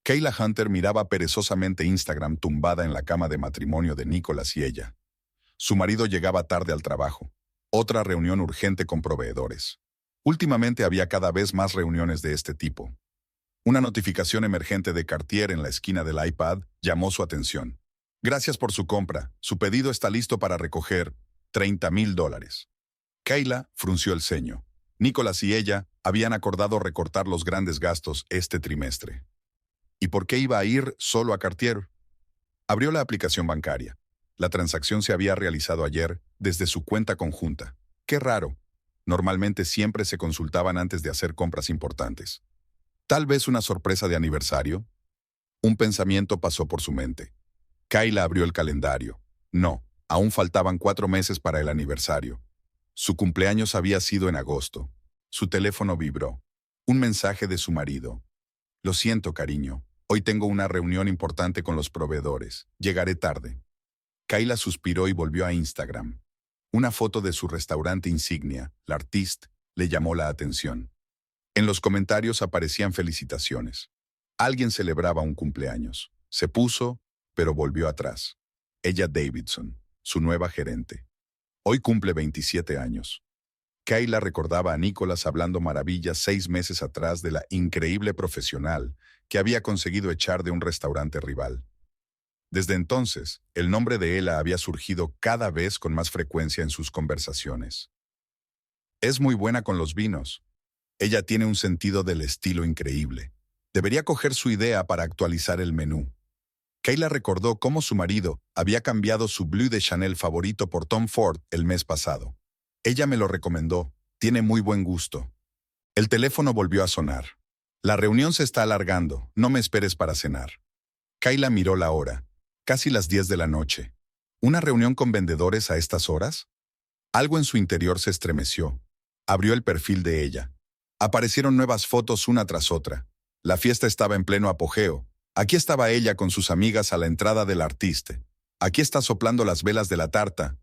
Kayla Hunter miraba perezosamente Instagram tumbada en la cama de matrimonio de Nicholas y ella. Su marido llegaba tarde al trabajo. Otra reunión urgente con proveedores. Últimamente había cada vez más reuniones de este tipo. Una notificación emergente de Cartier en la esquina del iPad llamó su atención. Gracias por su compra. Su pedido está listo para recoger $30,000. Kayla frunció el ceño. Nicholas y ella habían acordado recortar los grandes gastos este trimestre. ¿Y por qué iba a ir solo a Cartier? Abrió la aplicación bancaria. La transacción se había realizado ayer desde su cuenta conjunta. Qué raro. Normalmente siempre se consultaban antes de hacer compras importantes. Tal vez una sorpresa de aniversario. Un pensamiento pasó por su mente. Kayla abrió el calendario. No, aún faltaban 4 meses para el aniversario. Su cumpleaños había sido en agosto. Su teléfono vibró. Un mensaje de su marido. Lo siento, cariño. Hoy tengo una reunión importante con los proveedores. Llegaré tarde. Kayla suspiró y volvió a Instagram. Una foto de su restaurante insignia, l'Artiste, le llamó la atención. En los comentarios aparecían felicitaciones. Alguien celebraba un cumpleaños. Se puso, pero volvió atrás. Ella Davidson, su nueva gerente. Hoy cumple 27 años. Kayla recordaba a Nicholas hablando maravillas 6 meses atrás de la increíble profesional que había conseguido echar de un restaurante rival. Desde entonces, el nombre de Ella había surgido cada vez con más frecuencia en sus conversaciones. Es muy buena con los vinos. Ella tiene un sentido del estilo increíble. Debería coger su idea para actualizar el menú. Kayla recordó cómo su marido había cambiado su Bleu de Chanel favorito por Tom Ford el mes pasado. Ella me lo recomendó. Tiene muy buen gusto. El teléfono volvió a sonar. La reunión se está alargando. No me esperes para cenar. Kayla miró la hora. Casi las 10 de la noche. ¿Una reunión con vendedores a estas horas? Algo en su interior se estremeció. Abrió el perfil de ella. Aparecieron nuevas fotos una tras otra. La fiesta estaba en pleno apogeo. Aquí estaba ella con sus amigas a la entrada del Artiste. Aquí está soplando las velas de la tarta.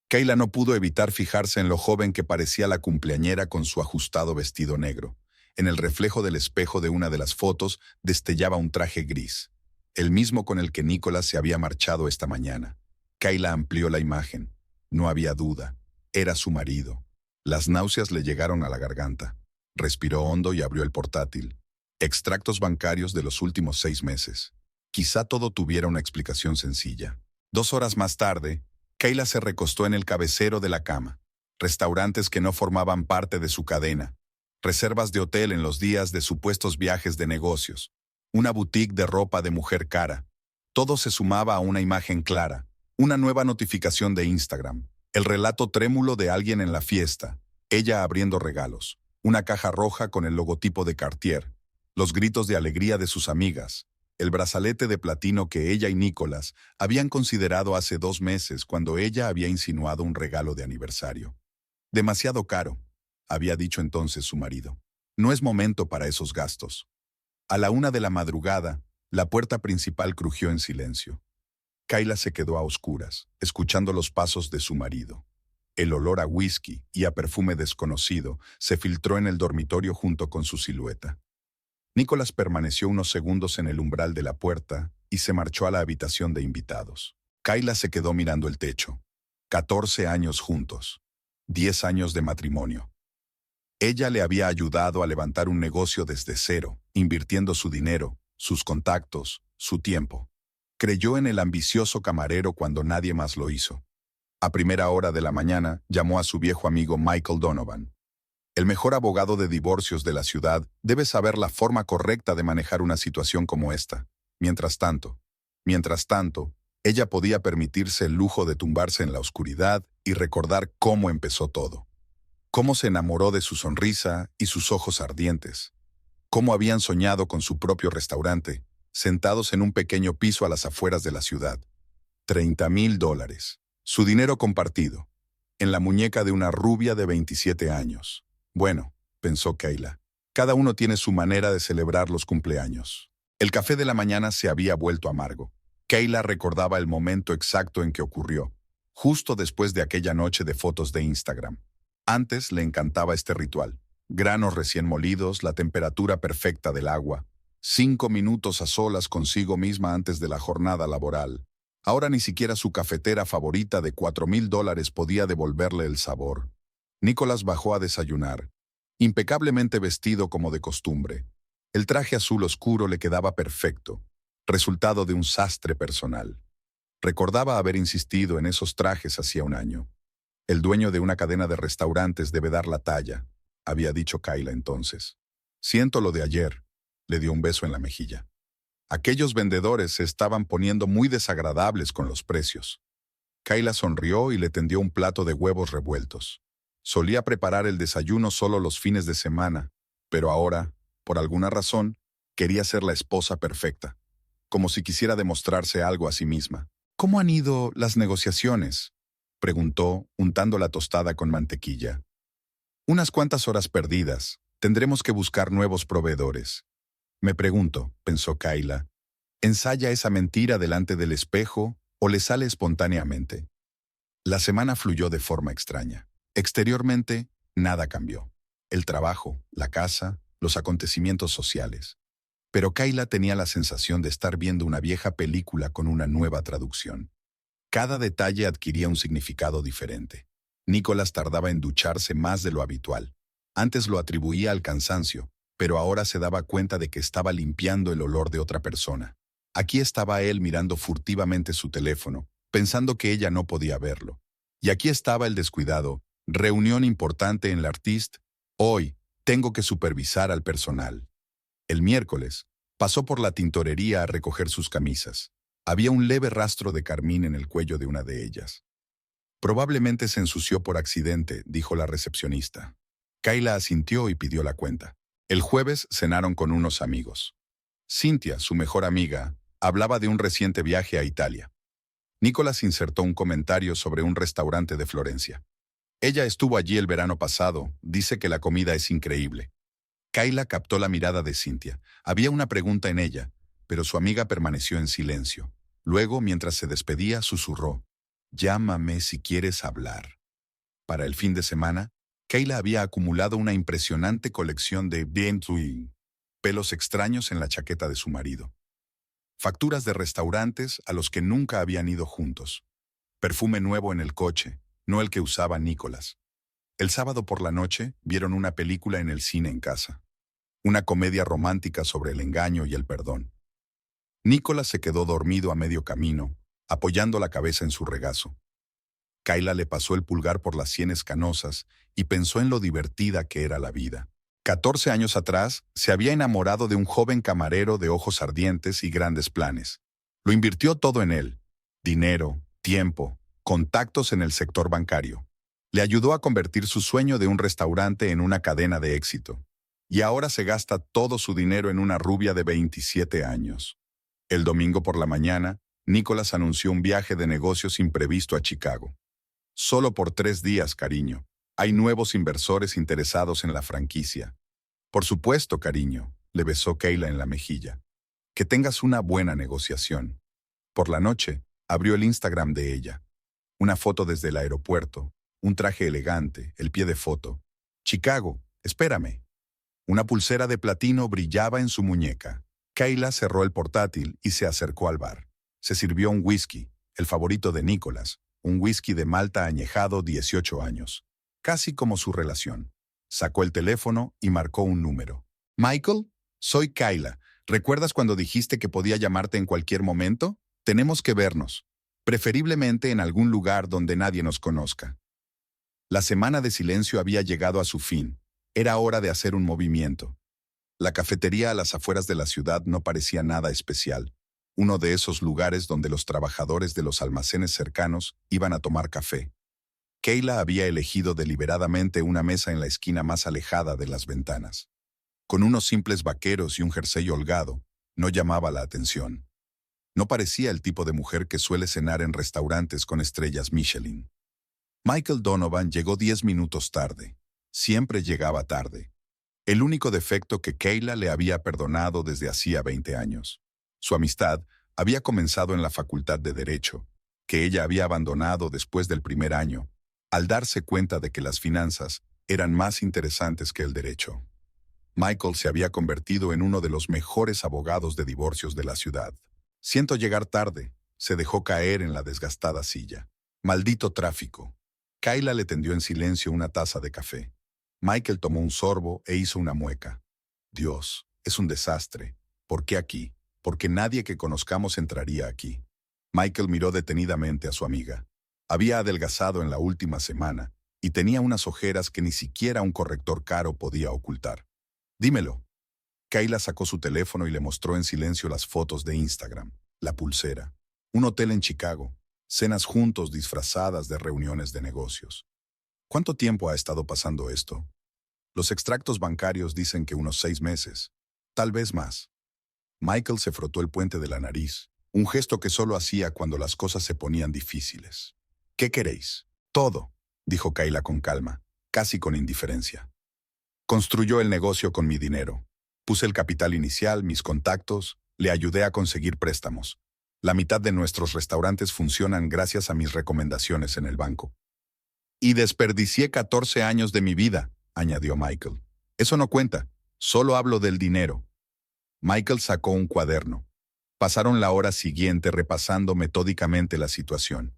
Kayla no pudo evitar fijarse en lo joven que parecía la cumpleañera con su ajustado vestido negro. En el reflejo del espejo de una de las fotos destellaba un traje gris, el mismo con el que Nicholas se había marchado esta mañana. Kayla amplió la imagen. No había duda. Era su marido. Las náuseas le llegaron a la garganta. Respiró hondo y abrió el portátil. Extractos bancarios de los últimos 6 meses. Quizá todo tuviera una explicación sencilla. 2 horas más tarde, Kayla se recostó en el cabecero de la cama. Restaurantes que no formaban parte de su cadena. Reservas de hotel en los días de supuestos viajes de negocios. Una boutique de ropa de mujer cara. Todo se sumaba a una imagen clara. Una nueva notificación de Instagram. El relato trémulo de alguien en la fiesta. Ella abriendo regalos. Una caja roja con el logotipo de Cartier. Los gritos de alegría de sus amigas. El brazalete de platino que ella y Nicholas habían considerado hace 2 meses cuando ella había insinuado un regalo de aniversario. Demasiado caro, había dicho entonces su marido. No es momento para esos gastos. A la 1 de la madrugada, la puerta principal crujió en silencio. Kayla se quedó a oscuras, escuchando los pasos de su marido. El olor a whisky y a perfume desconocido se filtró en el dormitorio junto con su silueta. Nicholas permaneció unos segundos en el umbral de la puerta y se marchó a la habitación de invitados. Kayla se quedó mirando el techo. 14 años juntos. 10 años de matrimonio. Ella le había ayudado a levantar un negocio desde cero, invirtiendo su dinero, sus contactos, su tiempo. Creyó en el ambicioso camarero cuando nadie más lo hizo. A primera hora de la mañana, llamó a su viejo amigo Michael Donovan. El mejor abogado de divorcios de la ciudad debe saber la forma correcta de manejar una situación como esta. Mientras tanto, ella podía permitirse el lujo de tumbarse en la oscuridad y recordar cómo empezó todo. Cómo se enamoró de su sonrisa y sus ojos ardientes. Cómo habían soñado con su propio restaurante, sentados en un pequeño piso a las afueras de la ciudad. $30,000. Su dinero compartido. En la muñeca de una rubia de 27 años. Bueno, pensó Kayla, cada uno tiene su manera de celebrar los cumpleaños. El café de la mañana se había vuelto amargo. Kayla recordaba el momento exacto en que ocurrió, justo después de aquella noche de fotos de Instagram. Antes le encantaba este ritual. Granos recién molidos, la temperatura perfecta del agua. 5 minutos a solas consigo misma antes de la jornada laboral. Ahora ni siquiera su cafetera favorita de $4,000 podía devolverle el sabor. Nicholas bajó a desayunar, impecablemente vestido como de costumbre. El traje azul oscuro le quedaba perfecto, resultado de un sastre personal. Recordaba haber insistido en esos trajes hacía un año. El dueño de una cadena de restaurantes debe dar la talla, había dicho Kayla entonces. Siento lo de ayer, le dio un beso en la mejilla. Aquellos vendedores se estaban poniendo muy desagradables con los precios. Kayla sonrió y le tendió un plato de huevos revueltos. Solía preparar el desayuno solo los fines de semana, pero ahora, por alguna razón, quería ser la esposa perfecta, como si quisiera demostrarse algo a sí misma. ¿Cómo han ido las negociaciones?, preguntó, untando la tostada con mantequilla. Unas cuantas horas perdidas. Tendremos que buscar nuevos proveedores. Me pregunto, pensó Kayla, ¿ensaya esa mentira delante del espejo o le sale espontáneamente? La semana fluyó de forma extraña. Exteriormente, nada cambió. El trabajo, la casa, los acontecimientos sociales. Pero Kayla tenía la sensación de estar viendo una vieja película con una nueva traducción. Cada detalle adquiría un significado diferente. Nicholas tardaba en ducharse más de lo habitual. Antes lo atribuía al cansancio, pero ahora se daba cuenta de que estaba limpiando el olor de otra persona. Aquí estaba él mirando furtivamente su teléfono, pensando que ella no podía verlo. Y aquí estaba el descuidado, reunión importante en la Artist. Hoy, tengo que supervisar al personal. El miércoles, pasó por la tintorería a recoger sus camisas. Había un leve rastro de carmín en el cuello de una de ellas. Probablemente se ensució por accidente, dijo la recepcionista. Kayla asintió y pidió la cuenta. El jueves cenaron con unos amigos. Cynthia, su mejor amiga, hablaba de un reciente viaje a Italia. Nicholas insertó un comentario sobre un restaurante de Florencia. Ella estuvo allí el verano pasado, dice que la comida es increíble. Kayla captó la mirada de Cynthia. Había una pregunta en ella, pero su amiga permaneció en silencio. Luego, mientras se despedía, susurró: «Llámame si quieres hablar». Para el fin de semana, Kayla había acumulado una impresionante colección de bientuis, pelos extraños en la chaqueta de su marido. Facturas de restaurantes a los que nunca habían ido juntos. Perfume nuevo en el coche, no el que usaba Nicholas. El sábado por la noche vieron una película en el cine en casa. Una comedia romántica sobre el engaño y el perdón. Nicholas se quedó dormido a medio camino, apoyando la cabeza en su regazo. Kayla le pasó el pulgar por las sienes canosas y pensó en lo divertida que era la vida. 14 años atrás, se había enamorado de un joven camarero de ojos ardientes y grandes planes. Lo invirtió todo en él: dinero, tiempo, contactos en el sector bancario. Le ayudó a convertir su sueño de un restaurante en una cadena de éxito. Y ahora se gasta todo su dinero en una rubia de 27 años. El domingo por la mañana, Nicholas anunció un viaje de negocios imprevisto a Chicago. Solo por 3 días, cariño. Hay nuevos inversores interesados en la franquicia. Por supuesto, cariño, le besó Kayla en la mejilla. Que tengas una buena negociación. Por la noche, abrió el Instagram de ella. Una foto desde el aeropuerto, un traje elegante, el pie de foto. Chicago, espérame. Una pulsera de platino brillaba en su muñeca. Kayla cerró el portátil y se acercó al bar. Se sirvió un whisky, el favorito de Nicholas, un whisky de Malta añejado 18 años. Casi como su relación. Sacó el teléfono y marcó un número. «Michael, soy Kayla. ¿Recuerdas cuando dijiste que podía llamarte en cualquier momento? Tenemos que vernos. Preferiblemente en algún lugar donde nadie nos conozca». La semana de silencio había llegado a su fin. Era hora de hacer un movimiento. La cafetería a las afueras de la ciudad no parecía nada especial. Uno de esos lugares donde los trabajadores de los almacenes cercanos iban a tomar café. Kayla había elegido deliberadamente una mesa en la esquina más alejada de las ventanas. Con unos simples vaqueros y un jersey holgado, no llamaba la atención. No parecía el tipo de mujer que suele cenar en restaurantes con estrellas Michelin. Michael Donovan llegó 10 minutos tarde. Siempre llegaba tarde. El único defecto que Kayla le había perdonado desde hacía 20 años. Su amistad había comenzado en la Facultad de Derecho, que ella había abandonado después del primer año, al darse cuenta de que las finanzas eran más interesantes que el derecho. Michael se había convertido en uno de los mejores abogados de divorcios de la ciudad. Siento llegar tarde. Se dejó caer en la desgastada silla. Maldito tráfico. Kayla le tendió en silencio una taza de café. Michael tomó un sorbo e hizo una mueca. Dios, es un desastre. ¿Por qué aquí? Porque nadie que conozcamos entraría aquí. Michael miró detenidamente a su amiga. Había adelgazado en la última semana y tenía unas ojeras que ni siquiera un corrector caro podía ocultar. Dímelo. Kayla sacó su teléfono y le mostró en silencio las fotos de Instagram, la pulsera, un hotel en Chicago, cenas juntos disfrazadas de reuniones de negocios. ¿Cuánto tiempo ha estado pasando esto? Los extractos bancarios dicen que unos 6 meses, tal vez más. Michael se frotó el puente de la nariz, un gesto que solo hacía cuando las cosas se ponían difíciles. ¿Qué queréis? Todo, dijo Kayla con calma, casi con indiferencia. Construyó el negocio con mi dinero. Puse el capital inicial, mis contactos, le ayudé a conseguir préstamos. La mitad de nuestros restaurantes funcionan gracias a mis recomendaciones en el banco. Y desperdicié 14 años de mi vida, añadió Michael. Eso no cuenta, solo hablo del dinero. Michael sacó un cuaderno. Pasaron la hora siguiente repasando metódicamente la situación.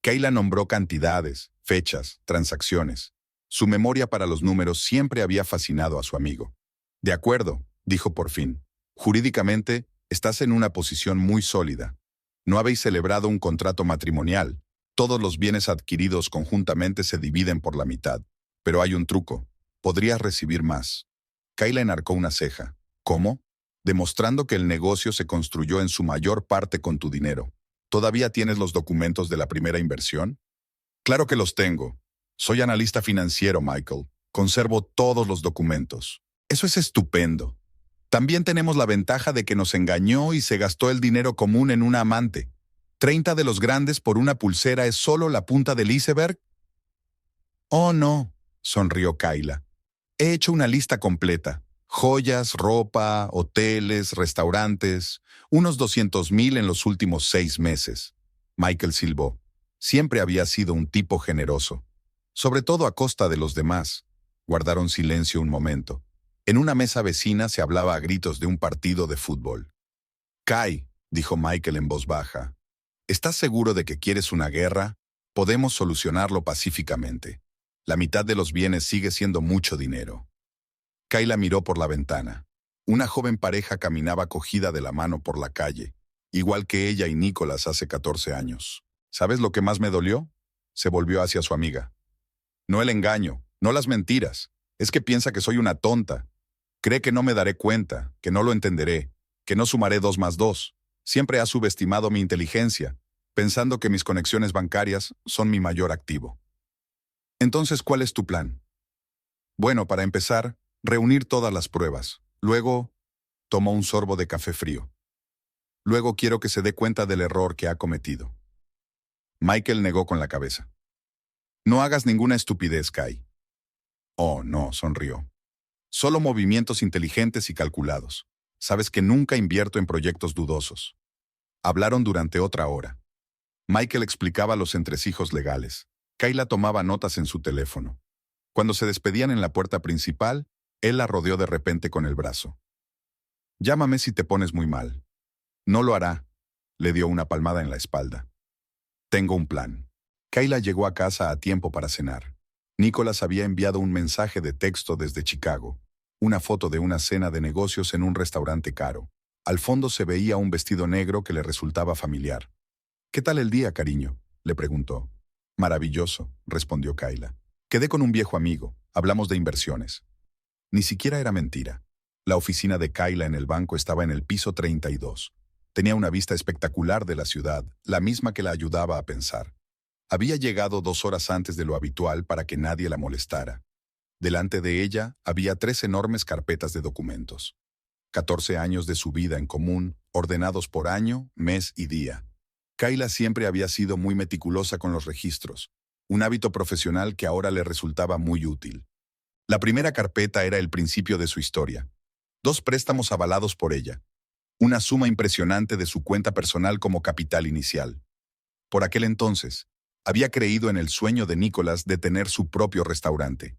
Kayla nombró cantidades, fechas, transacciones. Su memoria para los números siempre había fascinado a su amigo. De acuerdo, dijo por fin. Jurídicamente, estás en una posición muy sólida. No habéis celebrado un contrato matrimonial. Todos los bienes adquiridos conjuntamente se dividen por la mitad. Pero hay un truco. Podrías recibir más. Kayla enarcó una ceja. ¿Cómo? Demostrando que el negocio se construyó en su mayor parte con tu dinero. ¿Todavía tienes los documentos de la primera inversión? Claro que los tengo. Soy analista financiero, Michael. Conservo todos los documentos. Eso es estupendo. También tenemos la ventaja de que nos engañó y se gastó el dinero común en una amante. 30 de los grandes por una pulsera es solo la punta del iceberg. Oh, no, sonrió Kayla. He hecho una lista completa. Joyas, ropa, hoteles, restaurantes, unos 200,000 en los últimos 6 meses. Michael silbó. Siempre había sido un tipo generoso. Sobre todo a costa de los demás. Guardaron silencio un momento. En una mesa vecina se hablaba a gritos de un partido de fútbol. Kai, dijo Michael en voz baja, ¿estás seguro de que quieres una guerra? Podemos solucionarlo pacíficamente. La mitad de los bienes sigue siendo mucho dinero. Kayla miró por la ventana. Una joven pareja caminaba cogida de la mano por la calle, igual que ella y Nicholas hace 14 años. ¿Sabes lo que más me dolió? Se volvió hacia su amiga. No el engaño, no las mentiras. Es que piensa que soy una tonta. Cree que no me daré cuenta, que no lo entenderé, que no sumaré 2 más 2. Siempre ha subestimado mi inteligencia, pensando que mis conexiones bancarias son mi mayor activo. Entonces, ¿cuál es tu plan? Bueno, para empezar, reunir todas las pruebas. Luego, tomó un sorbo de café frío. Luego quiero que se dé cuenta del error que ha cometido. Michael negó con la cabeza. No hagas ninguna estupidez, Kai. Oh, no, sonrió. Solo movimientos inteligentes y calculados. Sabes que nunca invierto en proyectos dudosos. Hablaron durante otra hora. Michael explicaba los entresijos legales. Kayla tomaba notas en su teléfono. Cuando se despedían en la puerta principal, él la rodeó de repente con el brazo. Llámame si te pones muy mal. No lo hará. Le dio una palmada en la espalda. Tengo un plan. Kayla llegó a casa a tiempo para cenar. Nicholas había enviado un mensaje de texto desde Chicago. Una foto de una cena de negocios en un restaurante caro. Al fondo se veía un vestido negro que le resultaba familiar. ¿Qué tal el día, cariño?, le preguntó. Maravilloso, respondió Kayla. Quedé con un viejo amigo. Hablamos de inversiones. Ni siquiera era mentira. La oficina de Kayla en el banco estaba en el piso 32. Tenía una vista espectacular de la ciudad, la misma que la ayudaba a pensar. Había llegado 2 horas antes de lo habitual para que nadie la molestara. Delante de ella había 3 enormes carpetas de documentos. 14 años de su vida en común, ordenados por año, mes y día. Kayla siempre había sido muy meticulosa con los registros, un hábito profesional que ahora le resultaba muy útil. La primera carpeta era el principio de su historia. 2 préstamos avalados por ella. Una suma impresionante de su cuenta personal como capital inicial. Por aquel entonces, había creído en el sueño de Nicholas de tener su propio restaurante.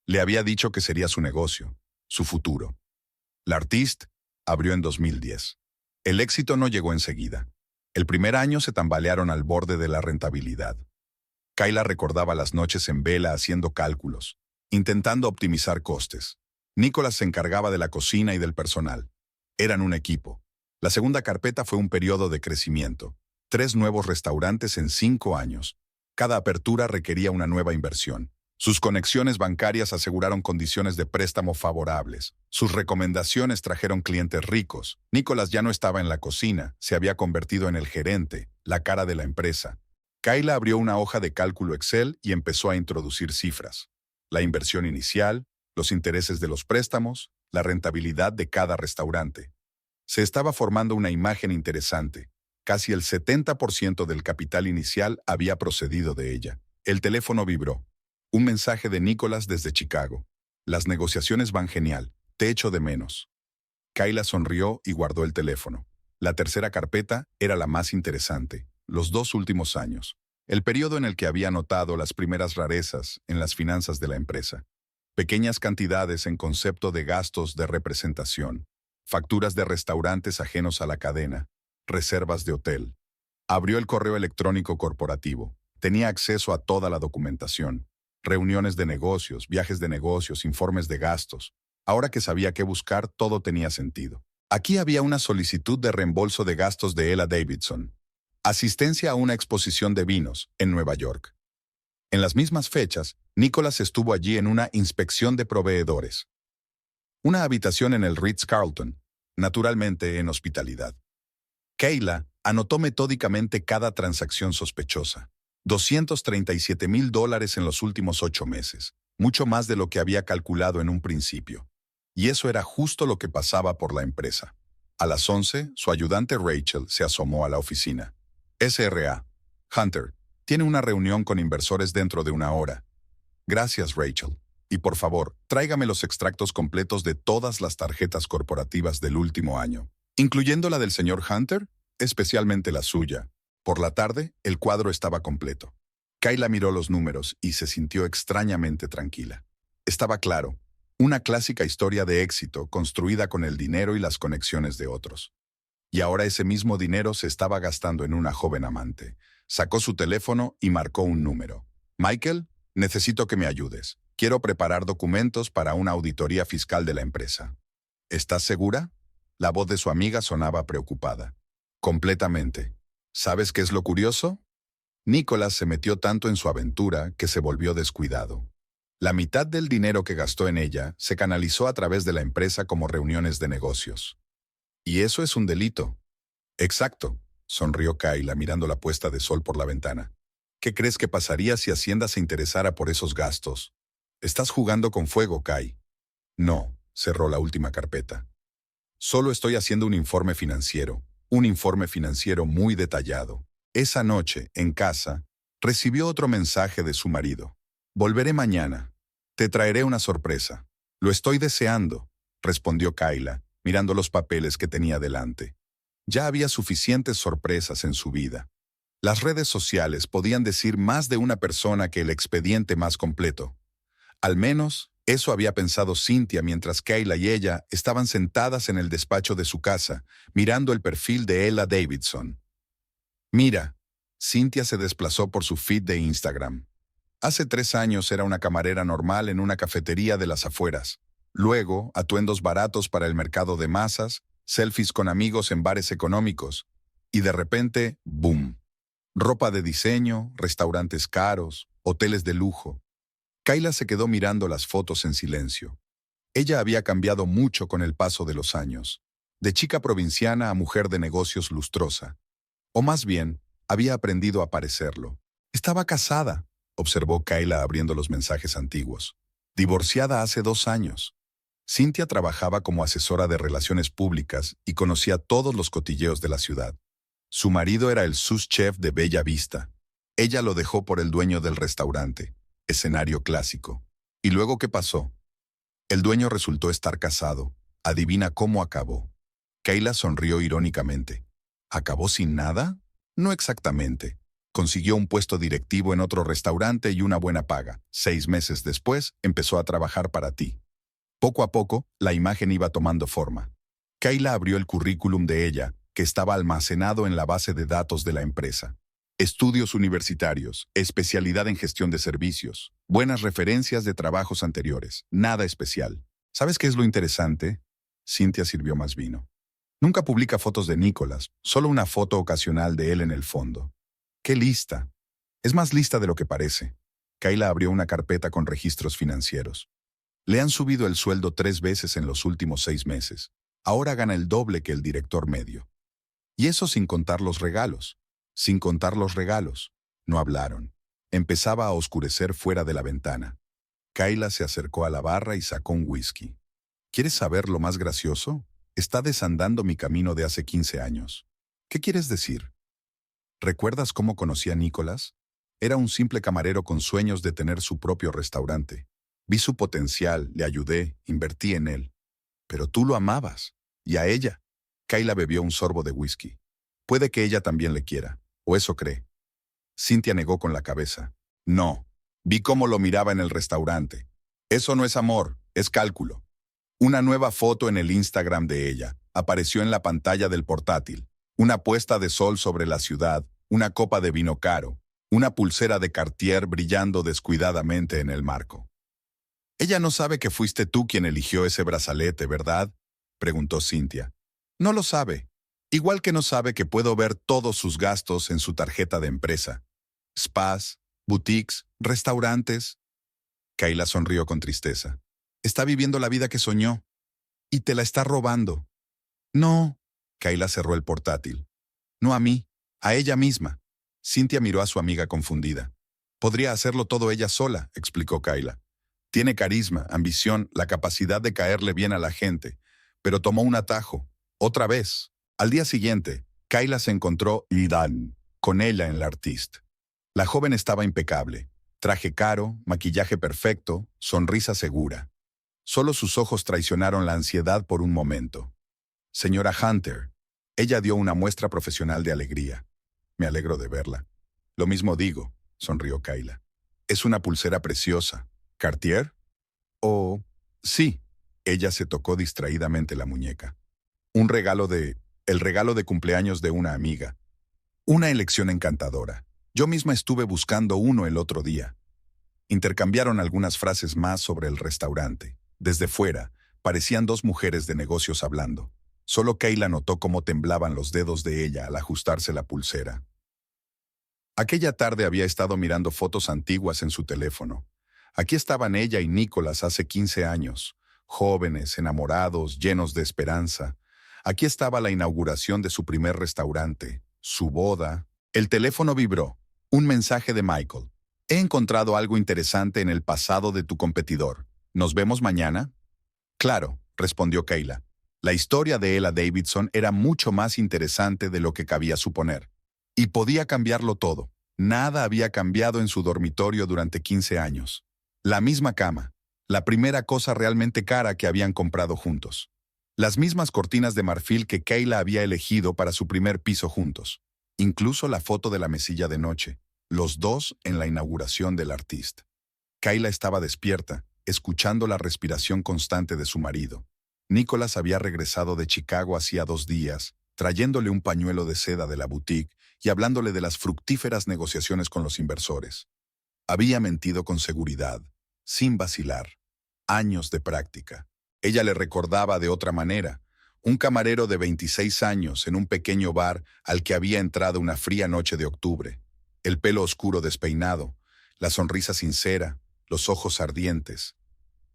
Le había dicho que sería su negocio. su futuro. L'Artiste abrió en 2010. El éxito no llegó enseguida. El primer año se tambalearon al borde de la rentabilidad. Kayla recordaba las noches en vela haciendo cálculos, intentando optimizar costes. Nicholas se encargaba de la cocina y del personal. Eran un equipo. La segunda carpeta fue un periodo de crecimiento. 3 nuevos restaurantes en 5 años. Cada apertura requería una nueva inversión. Sus conexiones bancarias aseguraron condiciones de préstamo favorables. Sus recomendaciones trajeron clientes ricos. Nicholas ya no estaba en la cocina, se había convertido en el gerente, la cara de la empresa. Kayla abrió una hoja de cálculo Excel y empezó a introducir cifras. La inversión inicial, los intereses de los préstamos, la rentabilidad de cada restaurante. Se estaba formando una imagen interesante. Casi el 70% del capital inicial había procedido de ella. El teléfono vibró. Un mensaje de Nicholas desde Chicago. Las negociaciones van genial. Te echo de menos. Kayla sonrió y guardó el teléfono. La tercera carpeta era la más interesante. Los 2 últimos años. El periodo en el que había notado las primeras rarezas en las finanzas de la empresa. Pequeñas cantidades en concepto de gastos de representación. Facturas de restaurantes ajenos a la cadena. Reservas de hotel. Abrió el correo electrónico corporativo. Tenía acceso a toda la documentación. Reuniones de negocios, viajes de negocios, informes de gastos. Ahora que sabía qué buscar, todo tenía sentido. Aquí había una solicitud de reembolso de gastos de Ella Davidson. Asistencia a una exposición de vinos en Nueva York. En las mismas fechas, Nicholas estuvo allí en una inspección de proveedores. Una habitación en el Ritz-Carlton, naturalmente en hospitalidad. Kayla anotó metódicamente cada transacción sospechosa. $237,000 en los últimos 8 meses, mucho más de lo que había calculado en un principio. Y eso era justo lo que pasaba por la empresa. A las 11, su ayudante Rachel se asomó a la oficina. SRA. Hunter, tiene una reunión con inversores dentro de 1 hora. Gracias, Rachel. Y por favor, tráigame los extractos completos de todas las tarjetas corporativas del último año, incluyendo la del señor Hunter, especialmente la suya. Por la tarde, el cuadro estaba completo. Kayla miró los números y se sintió extrañamente tranquila. Estaba claro, una clásica historia de éxito construida con el dinero y las conexiones de otros. Y ahora ese mismo dinero se estaba gastando en una joven amante. Sacó su teléfono y marcó un número. Michael, necesito que me ayudes. Quiero preparar documentos para una auditoría fiscal de la empresa. ¿Estás segura? La voz de su amiga sonaba preocupada. Completamente. ¿Sabes qué es lo curioso? Nicholas se metió tanto en su aventura que se volvió descuidado. La mitad del dinero que gastó en ella se canalizó a través de la empresa como reuniones de negocios. Y eso es un delito. Exacto, sonrió Kayla mirando la puesta de sol por la ventana. ¿Qué crees que pasaría si Hacienda se interesara por esos gastos? Estás jugando con fuego, Kay. No, cerró la última carpeta. Solo estoy haciendo un informe financiero muy detallado. Esa noche, en casa, recibió otro mensaje de su marido. Volveré mañana. Te traeré una sorpresa. Lo estoy deseando, respondió Kayla, mirando los papeles que tenía delante. Ya había suficientes sorpresas en su vida. Las redes sociales podían decir más de una persona que el expediente más completo. Al menos, eso había pensado Cynthia mientras Kayla y ella estaban sentadas en el despacho de su casa, mirando el perfil de Ella Davidson. Mira, Cynthia se desplazó por su feed de Instagram. Hace 3 años era una camarera normal en una cafetería de las afueras. Luego, atuendos baratos para el mercado de masas, selfies con amigos en bares económicos. Y de repente, ¡boom! Ropa de diseño, restaurantes caros, hoteles de lujo. Kayla se quedó mirando las fotos en silencio. Ella había cambiado mucho con el paso de los años. De chica provinciana a mujer de negocios lustrosa. O más bien, había aprendido a parecerlo. Estaba casada, observó Kayla abriendo los mensajes antiguos. Divorciada hace 2 años. Cynthia trabajaba como asesora de relaciones públicas y conocía todos los cotilleos de la ciudad. Su marido era el sous chef de Bella Vista. Ella lo dejó por el dueño del restaurante. Escenario clásico. ¿Y luego qué pasó? El dueño resultó estar casado. Adivina cómo acabó. Kayla sonrió irónicamente. ¿Acabó sin nada? No exactamente. Consiguió un puesto directivo en otro restaurante y una buena paga. 6 meses después, empezó a trabajar para ti. Poco a poco, la imagen iba tomando forma. Kayla abrió el currículum de ella, que estaba almacenado en la base de datos de la empresa. Estudios universitarios, especialidad en gestión de servicios, buenas referencias de trabajos anteriores, nada especial. ¿Sabes qué es lo interesante? Cynthia sirvió más vino. Nunca publica fotos de Nicholas, solo una foto ocasional de él en el fondo. ¡Qué lista! Es más lista de lo que parece. Kayla abrió una carpeta con registros financieros. Le han subido el sueldo 3 veces en los últimos 6 meses. Ahora gana el doble que el director medio. Y eso sin contar los regalos. Sin contar los regalos. No hablaron. Empezaba a oscurecer fuera de la ventana. Kayla se acercó a la barra y sacó un whisky. ¿Quieres saber lo más gracioso? Está desandando mi camino de hace 15 años. ¿Qué quieres decir? ¿Recuerdas cómo conocí a Nicholas? Era un simple camarero con sueños de tener su propio restaurante. Vi su potencial, le ayudé, invertí en él. Pero tú lo amabas. Y a ella. Kayla bebió un sorbo de whisky. Puede que ella también le quiera. O eso cree. Cynthia negó con la cabeza. No. Vi cómo lo miraba en el restaurante. Eso no es amor, es cálculo. Una nueva foto en el Instagram de ella apareció en la pantalla del portátil. Una puesta de sol sobre la ciudad, una copa de vino caro, una pulsera de Cartier brillando descuidadamente en el marco. Ella no sabe que fuiste tú quien eligió ese brazalete, ¿verdad? Preguntó Cynthia. No lo sabe. Igual que no sabe que puedo ver todos sus gastos en su tarjeta de empresa. Spas, boutiques, restaurantes. Kayla sonrió con tristeza. Está viviendo la vida que soñó. Y te la está robando. No. Kayla cerró el portátil. No a mí, a ella misma. Cynthia miró a su amiga confundida. Podría hacerlo todo ella sola, explicó Kayla. Tiene carisma, ambición, la capacidad de caerle bien a la gente, pero tomó un atajo. Otra vez. Al día siguiente, Kayla se encontró con ella en la Artist. La joven estaba impecable. Traje caro, maquillaje perfecto, sonrisa segura. Solo sus ojos traicionaron la ansiedad por un momento. Señora Hunter, ella dio una muestra profesional de alegría. Me alegro de verla. Lo mismo digo, sonrió Kayla. Es una pulsera preciosa. ¿Cartier? Oh, sí. Ella se tocó distraídamente la muñeca. El regalo de cumpleaños de una amiga. Una elección encantadora. Yo misma estuve buscando uno el otro día. Intercambiaron algunas frases más sobre el restaurante. Desde fuera, parecían 2 mujeres de negocios hablando. Solo Kayla notó cómo temblaban los dedos de ella al ajustarse la pulsera. Aquella tarde había estado mirando fotos antiguas en su teléfono. Aquí estaban ella y Nicholas hace 15 años, jóvenes, enamorados, llenos de esperanza. Aquí estaba la inauguración de su primer restaurante, su boda. El teléfono vibró. Un mensaje de Michael. He encontrado algo interesante en el pasado de tu competidor. ¿Nos vemos mañana? Claro, respondió Kayla. La historia de Ella Davidson era mucho más interesante de lo que cabía suponer. Y podía cambiarlo todo. Nada había cambiado en su dormitorio durante 15 años. La misma cama. La primera cosa realmente cara que habían comprado juntos. Las mismas cortinas de marfil que Kayla había elegido para su primer piso juntos. Incluso la foto de la mesilla de noche. Los dos en la inauguración del Artist. Kayla estaba despierta, escuchando la respiración constante de su marido. Nicholas había regresado de Chicago hacía 2 días, trayéndole un pañuelo de seda de la boutique y hablándole de las fructíferas negociaciones con los inversores. Había mentido con seguridad, sin vacilar. Años de práctica. Ella le recordaba de otra manera. Un camarero de 26 años en un pequeño bar al que había entrado una fría noche de octubre. El pelo oscuro despeinado, la sonrisa sincera, los ojos ardientes.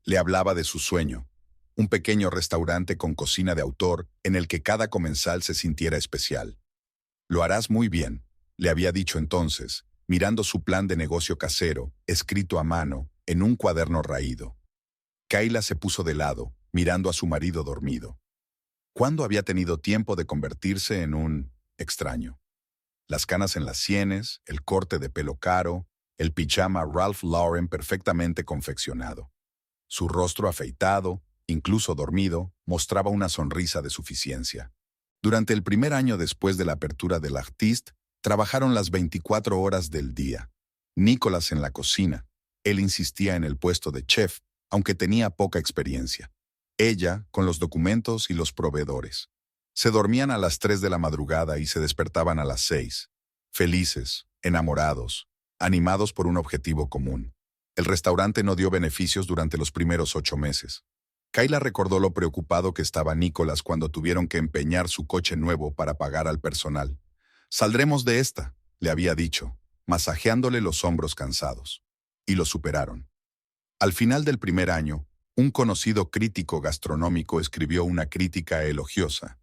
Le hablaba de su sueño. Un pequeño restaurante con cocina de autor en el que cada comensal se sintiera especial. Lo harás muy bien, le había dicho entonces, mirando su plan de negocio casero, escrito a mano, en un cuaderno raído. Kayla se puso de lado, mirando a su marido dormido. ¿Cuándo había tenido tiempo de convertirse en un extraño? Las canas en las sienes, el corte de pelo caro, el pijama Ralph Lauren perfectamente confeccionado. Su rostro afeitado, incluso dormido, mostraba una sonrisa de suficiencia. Durante el primer año después de la apertura del Artist, trabajaron las 24 horas del día. Nicholas en la cocina. Él insistía en el puesto de chef, aunque tenía poca experiencia. Ella, con los documentos y los proveedores. Se dormían a las 3 de la madrugada y se despertaban a las 6. Felices, enamorados, animados por un objetivo común. El restaurante no dio beneficios durante los primeros 8 meses. Kayla recordó lo preocupado que estaba Nicholas cuando tuvieron que empeñar su coche nuevo para pagar al personal. «Saldremos de esta», le había dicho, masajeándole los hombros cansados. Y lo superaron. Al final del primer año, un conocido crítico gastronómico escribió una crítica elogiosa.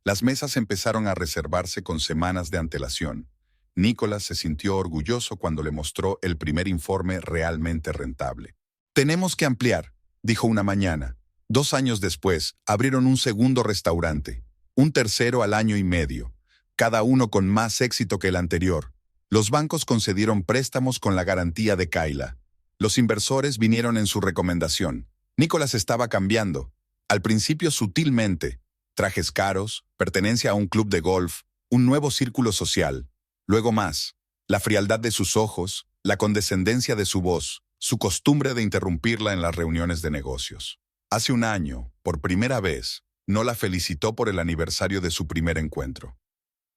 Las mesas empezaron a reservarse con semanas de antelación. Nicholas se sintió orgulloso cuando le mostró el primer informe realmente rentable. «Tenemos que ampliar», dijo una mañana. 2 años después, abrieron un segundo restaurante, un tercero al año y medio, cada uno con más éxito que el anterior. Los bancos concedieron préstamos con la garantía de Kayla. Los inversores vinieron en su recomendación. Nicholas estaba cambiando. Al principio sutilmente. Trajes caros, pertenencia a un club de golf, un nuevo círculo social. Luego más. La frialdad de sus ojos, la condescendencia de su voz, su costumbre de interrumpirla en las reuniones de negocios. Hace un año, por primera vez, no la felicitó por el aniversario de su primer encuentro.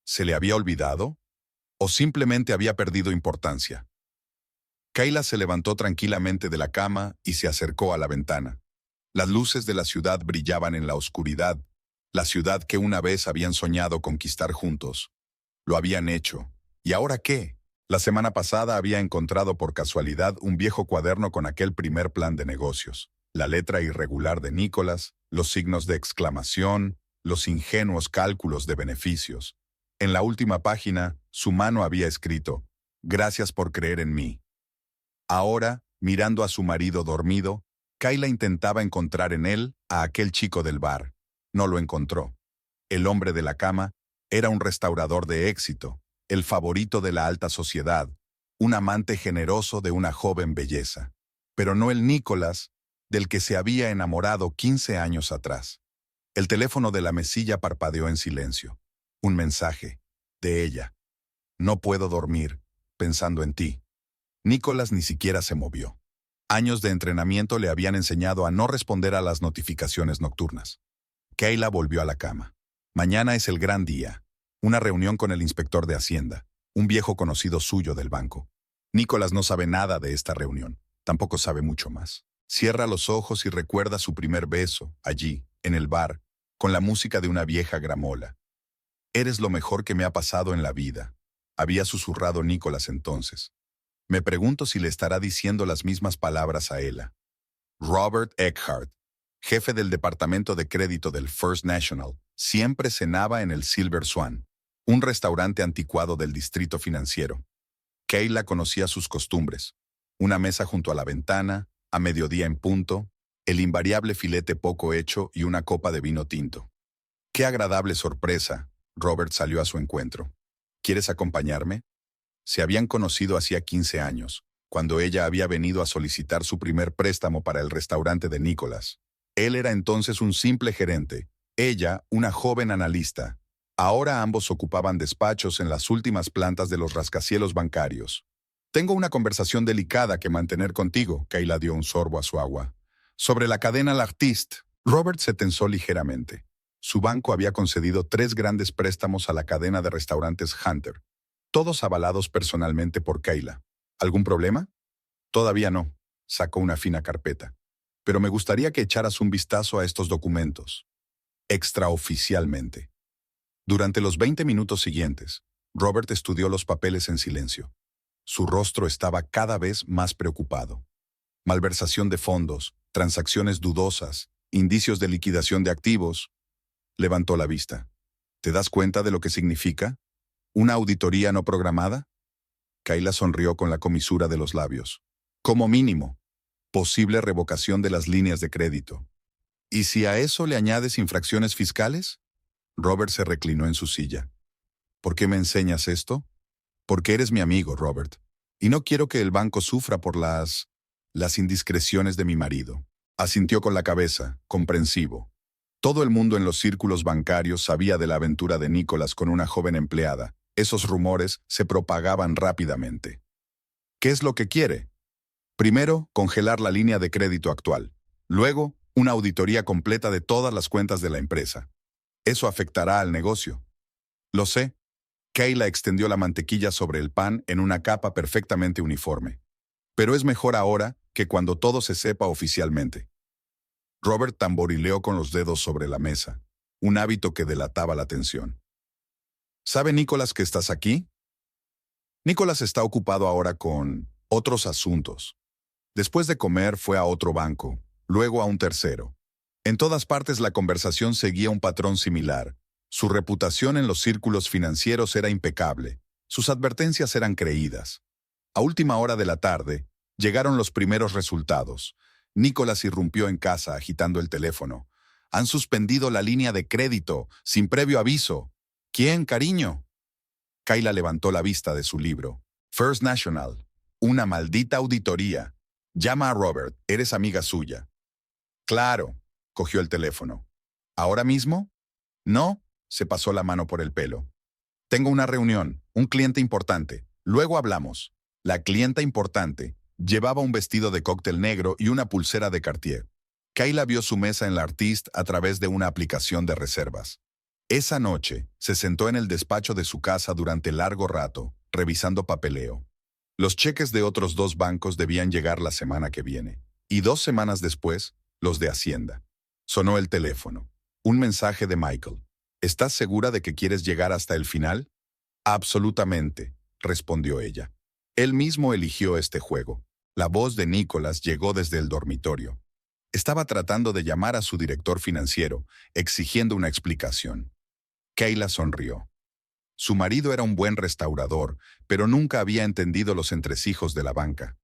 ¿Se le había olvidado? ¿O simplemente había perdido importancia? Kayla se levantó tranquilamente de la cama y se acercó a la ventana. Las luces de la ciudad brillaban en la oscuridad, la ciudad que una vez habían soñado conquistar juntos. Lo habían hecho. ¿Y ahora qué? La semana pasada había encontrado por casualidad un viejo cuaderno con aquel primer plan de negocios. La letra irregular de Nicholas, los signos de exclamación, los ingenuos cálculos de beneficios. En la última página, su mano había escrito: «Gracias por creer en mí». Ahora, mirando a su marido dormido, Kayla intentaba encontrar en él a aquel chico del bar. No lo encontró. El hombre de la cama era un restaurador de éxito, el favorito de la alta sociedad, un amante generoso de una joven belleza. Pero no el Nicholas del que se había enamorado 15 años atrás. El teléfono de la mesilla parpadeó en silencio. Un mensaje. De ella. «No puedo dormir, pensando en ti». Nicholas ni siquiera se movió. Años de entrenamiento le habían enseñado a no responder a las notificaciones nocturnas. Kayla volvió a la cama. Mañana es el gran día. Una reunión con el inspector de Hacienda, un viejo conocido suyo del banco. Nicholas no sabe nada de esta reunión. Tampoco sabe mucho más. Cierra los ojos y recuerda su primer beso, allí, en el bar, con la música de una vieja gramola. «Eres lo mejor que me ha pasado en la vida», había susurrado Nicholas entonces. Me pregunto si le estará diciendo las mismas palabras a ella. Robert Eckhart, jefe del departamento de crédito del First National, siempre cenaba en el Silver Swan, un restaurante anticuado del distrito financiero. Kayla conocía sus costumbres. Una mesa junto a la ventana, a mediodía en punto, el invariable filete poco hecho y una copa de vino tinto. «Qué agradable sorpresa», Robert salió a su encuentro. «¿Quieres acompañarme?» Se habían conocido hacía 15 años, cuando ella había venido a solicitar su primer préstamo para el restaurante de Nicholas. Él era entonces un simple gerente, ella una joven analista. Ahora ambos ocupaban despachos en las últimas plantas de los rascacielos bancarios. «Tengo una conversación delicada que mantener contigo», Kayla dio un sorbo a su agua. «Sobre la cadena L'Artiste». Robert se tensó ligeramente. Su banco había concedido 3 grandes préstamos a la cadena de restaurantes Hunter, todos avalados personalmente por Kayla. ¿Algún problema? Todavía no. Sacó una fina carpeta. Pero me gustaría que echaras un vistazo a estos documentos. Extraoficialmente. Durante los 20 minutos siguientes, Robert estudió los papeles en silencio. Su rostro estaba cada vez más preocupado. Malversación de fondos, transacciones dudosas, indicios de liquidación de activos. Levantó la vista. ¿Te das cuenta de lo que significa? ¿Una auditoría no programada? Kayla sonrió con la comisura de los labios. Como mínimo, posible revocación de las líneas de crédito. ¿Y si a eso le añades infracciones fiscales? Robert se reclinó en su silla. ¿Por qué me enseñas esto? Porque eres mi amigo, Robert. Y no quiero que el banco sufra por las indiscreciones de mi marido. Asintió con la cabeza, comprensivo. Todo el mundo en los círculos bancarios sabía de la aventura de Nicholas con una joven empleada. Esos rumores se propagaban rápidamente. ¿Qué es lo que quiere? Primero, congelar la línea de crédito actual. Luego, una auditoría completa de todas las cuentas de la empresa. Eso afectará al negocio. Lo sé. Kayla extendió la mantequilla sobre el pan en una capa perfectamente uniforme. Pero es mejor ahora que cuando todo se sepa oficialmente. Robert tamborileó con los dedos sobre la mesa, un hábito que delataba la tensión. ¿Sabe Nicholas que estás aquí? Nicholas está ocupado ahora con otros asuntos. Después de comer fue a otro banco, luego a un tercero. En todas partes la conversación seguía un patrón similar. Su reputación en los círculos financieros era impecable. Sus advertencias eran creídas. A última hora de la tarde, llegaron los primeros resultados. Nicholas irrumpió en casa agitando el teléfono. Han suspendido la línea de crédito, sin previo aviso. ¿Quién, cariño? Kayla levantó la vista de su libro. First National. Una maldita auditoría. Llama a Robert, eres amiga suya. Claro, cogió el teléfono. ¿Ahora mismo? No, se pasó la mano por el pelo. Tengo una reunión, un cliente importante. Luego hablamos. La clienta importante llevaba un vestido de cóctel negro y una pulsera de Cartier. Kayla vio su mesa en la Artist a través de una aplicación de reservas. Esa noche, se sentó en el despacho de su casa durante largo rato, revisando papeleo. Los cheques de otros 2 bancos debían llegar la semana que viene, y 2 semanas después, los de Hacienda. Sonó el teléfono. Un mensaje de Michael. ¿Estás segura de que quieres llegar hasta el final? Absolutamente, respondió ella. Él mismo eligió este juego. La voz de Nicholas llegó desde el dormitorio. Estaba tratando de llamar a su director financiero, exigiendo una explicación. Kayla sonrió. Su marido era un buen restaurador, pero nunca había entendido los entresijos de la banca.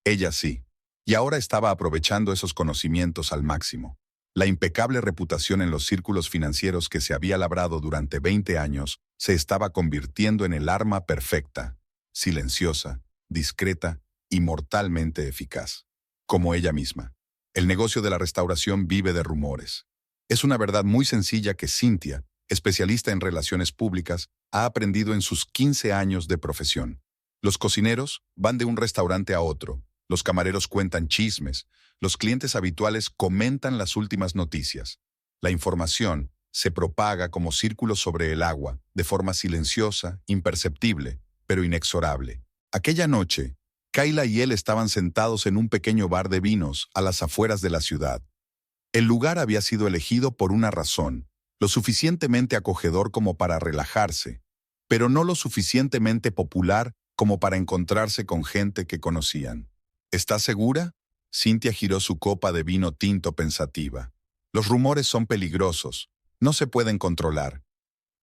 Ella sí, y ahora estaba aprovechando esos conocimientos al máximo. La impecable reputación en los círculos financieros que se había labrado durante 20 años se estaba convirtiendo en el arma perfecta, silenciosa, discreta y mortalmente eficaz. Como ella misma. El negocio de la restauración vive de rumores. Es una verdad muy sencilla que Cynthia, especialista en relaciones públicas, ha aprendido en sus 15 años de profesión. Los cocineros van de un restaurante a otro, los camareros cuentan chismes, los clientes habituales comentan las últimas noticias. La información se propaga como círculos sobre el agua, de forma silenciosa, imperceptible, pero inexorable. Aquella noche, Kayla y él estaban sentados en un pequeño bar de vinos a las afueras de la ciudad. El lugar había sido elegido por una razón, lo suficientemente acogedor como para relajarse, pero no lo suficientemente popular como para encontrarse con gente que conocían. ¿Estás segura? Cynthia giró su copa de vino tinto pensativa. Los rumores son peligrosos, no se pueden controlar.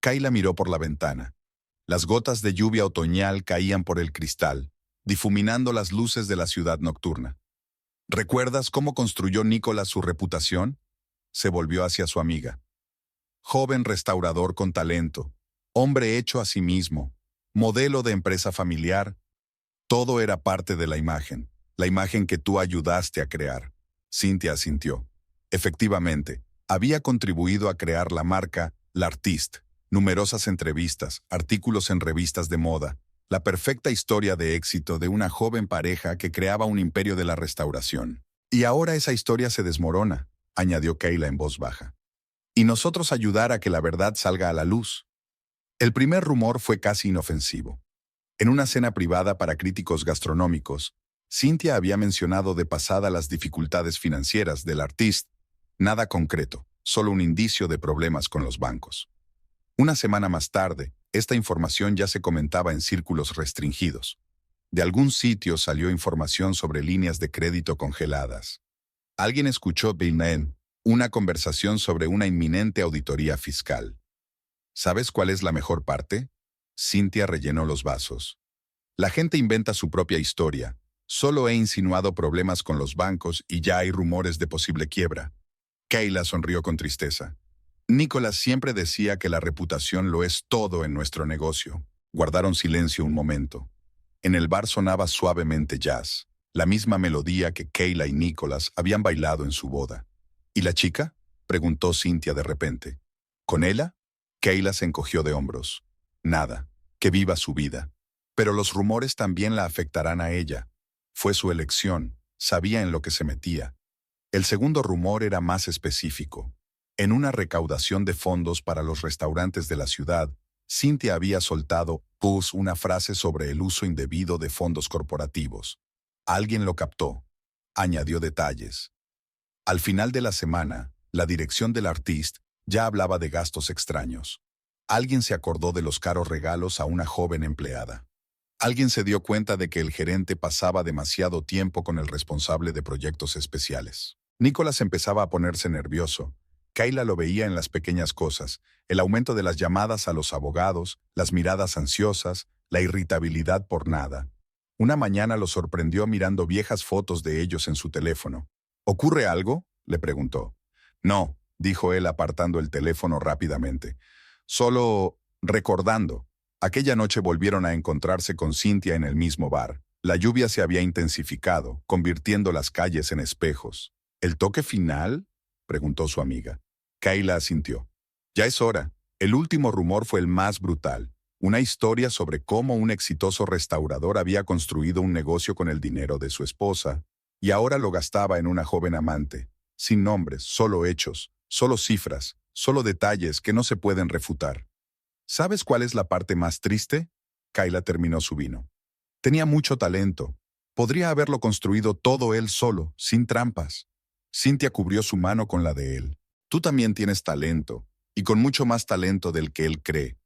Kayla miró por la ventana. Las gotas de lluvia otoñal caían por el cristal, difuminando las luces de la ciudad nocturna. ¿Recuerdas cómo construyó Nicholas su reputación? Se volvió hacia su amiga. Joven restaurador con talento, hombre hecho a sí mismo, modelo de empresa familiar, todo era parte de la imagen que tú ayudaste a crear. Cynthia asintió. Efectivamente, había contribuido a crear la marca L'Artiste, numerosas entrevistas, artículos en revistas de moda, la perfecta historia de éxito de una joven pareja que creaba un imperio de la restauración. Y ahora esa historia se desmorona, añadió Kayla en voz baja. Y nosotros ayudar a que la verdad salga a la luz. El primer rumor fue casi inofensivo. En una cena privada para críticos gastronómicos, Cynthia había mencionado de pasada las dificultades financieras del Artist. Nada concreto, solo un indicio de problemas con los bancos. Una semana más tarde, esta información ya se comentaba en círculos restringidos. De algún sitio salió información sobre líneas de crédito congeladas. Alguien escuchó Bill una conversación sobre una inminente auditoría fiscal. ¿Sabes cuál es la mejor parte? Cynthia rellenó los vasos. La gente inventa su propia historia. Solo he insinuado problemas con los bancos y ya hay rumores de posible quiebra. Kayla sonrió con tristeza. Nicholas siempre decía que la reputación lo es todo en nuestro negocio. Guardaron silencio un momento. En el bar sonaba suavemente jazz, la misma melodía que Kayla y Nicholas habían bailado en su boda. ¿Y la chica? Preguntó Cynthia de repente. ¿Con ella? Kayla se encogió de hombros. Nada, que viva su vida. Pero los rumores también la afectarán a ella. Fue su elección, sabía en lo que se metía. El segundo rumor era más específico. En una recaudación de fondos para los restaurantes de la ciudad, Cynthia había soltado una frase sobre el uso indebido de fondos corporativos. Alguien lo captó. Añadió detalles. Al final de la semana, la dirección del artista ya hablaba de gastos extraños. Alguien se acordó de los caros regalos a una joven empleada. Alguien se dio cuenta de que el gerente pasaba demasiado tiempo con el responsable de proyectos especiales. Nicholas empezaba a ponerse nervioso. Kayla lo veía en las pequeñas cosas, el aumento de las llamadas a los abogados, las miradas ansiosas, la irritabilidad por nada. Una mañana lo sorprendió mirando viejas fotos de ellos en su teléfono. ¿Ocurre algo?, le preguntó. No, dijo él apartando el teléfono rápidamente. Solo recordando. Aquella noche volvieron a encontrarse con Cynthia en el mismo bar. La lluvia se había intensificado, convirtiendo las calles en espejos. ¿El toque final?, preguntó su amiga. Kayla asintió. Ya es hora. El último rumor fue el más brutal. Una historia sobre cómo un exitoso restaurador había construido un negocio con el dinero de su esposa y ahora lo gastaba en una joven amante. Sin nombres, solo hechos, solo cifras, solo detalles que no se pueden refutar. ¿Sabes cuál es la parte más triste? Kayla terminó su vino. Tenía mucho talento. Podría haberlo construido todo él solo, sin trampas. Cynthia cubrió su mano con la de él. Tú también tienes talento, y con mucho más talento del que él cree.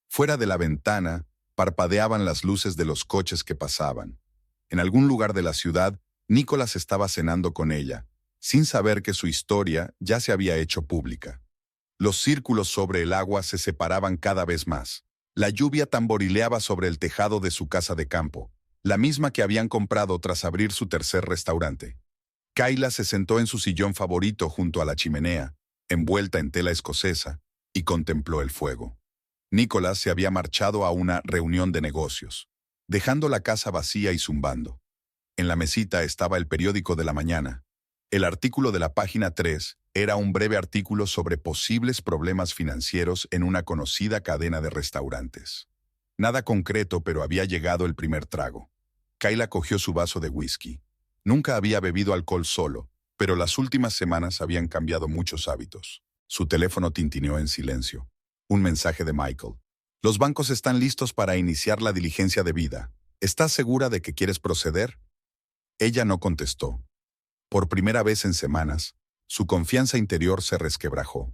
Fuera de la ventana, parpadeaban las luces de los coches que pasaban. En algún lugar de la ciudad, Nicholas estaba cenando con ella, sin saber que su historia ya se había hecho pública. Los círculos sobre el agua se separaban cada vez más. La lluvia tamborileaba sobre el tejado de su casa de campo, la misma que habían comprado tras abrir su tercer restaurante. Kayla se sentó en su sillón favorito junto a la chimenea, envuelta en tela escocesa, y contempló el fuego. Nicholas se había marchado a una reunión de negocios, dejando la casa vacía y zumbando. En la mesita estaba el periódico de la mañana. El artículo de la página 3 era un breve artículo sobre posibles problemas financieros en una conocida cadena de restaurantes. Nada concreto, pero había llegado el primer trago. Kayla cogió su vaso de whisky. Nunca había bebido alcohol solo, pero las últimas semanas habían cambiado muchos hábitos. Su teléfono tintineó en silencio. Un mensaje de Michael. Los bancos están listos para iniciar la diligencia debida. ¿Estás segura de que quieres proceder? Ella no contestó. Por primera vez en semanas, su confianza interior se resquebrajó.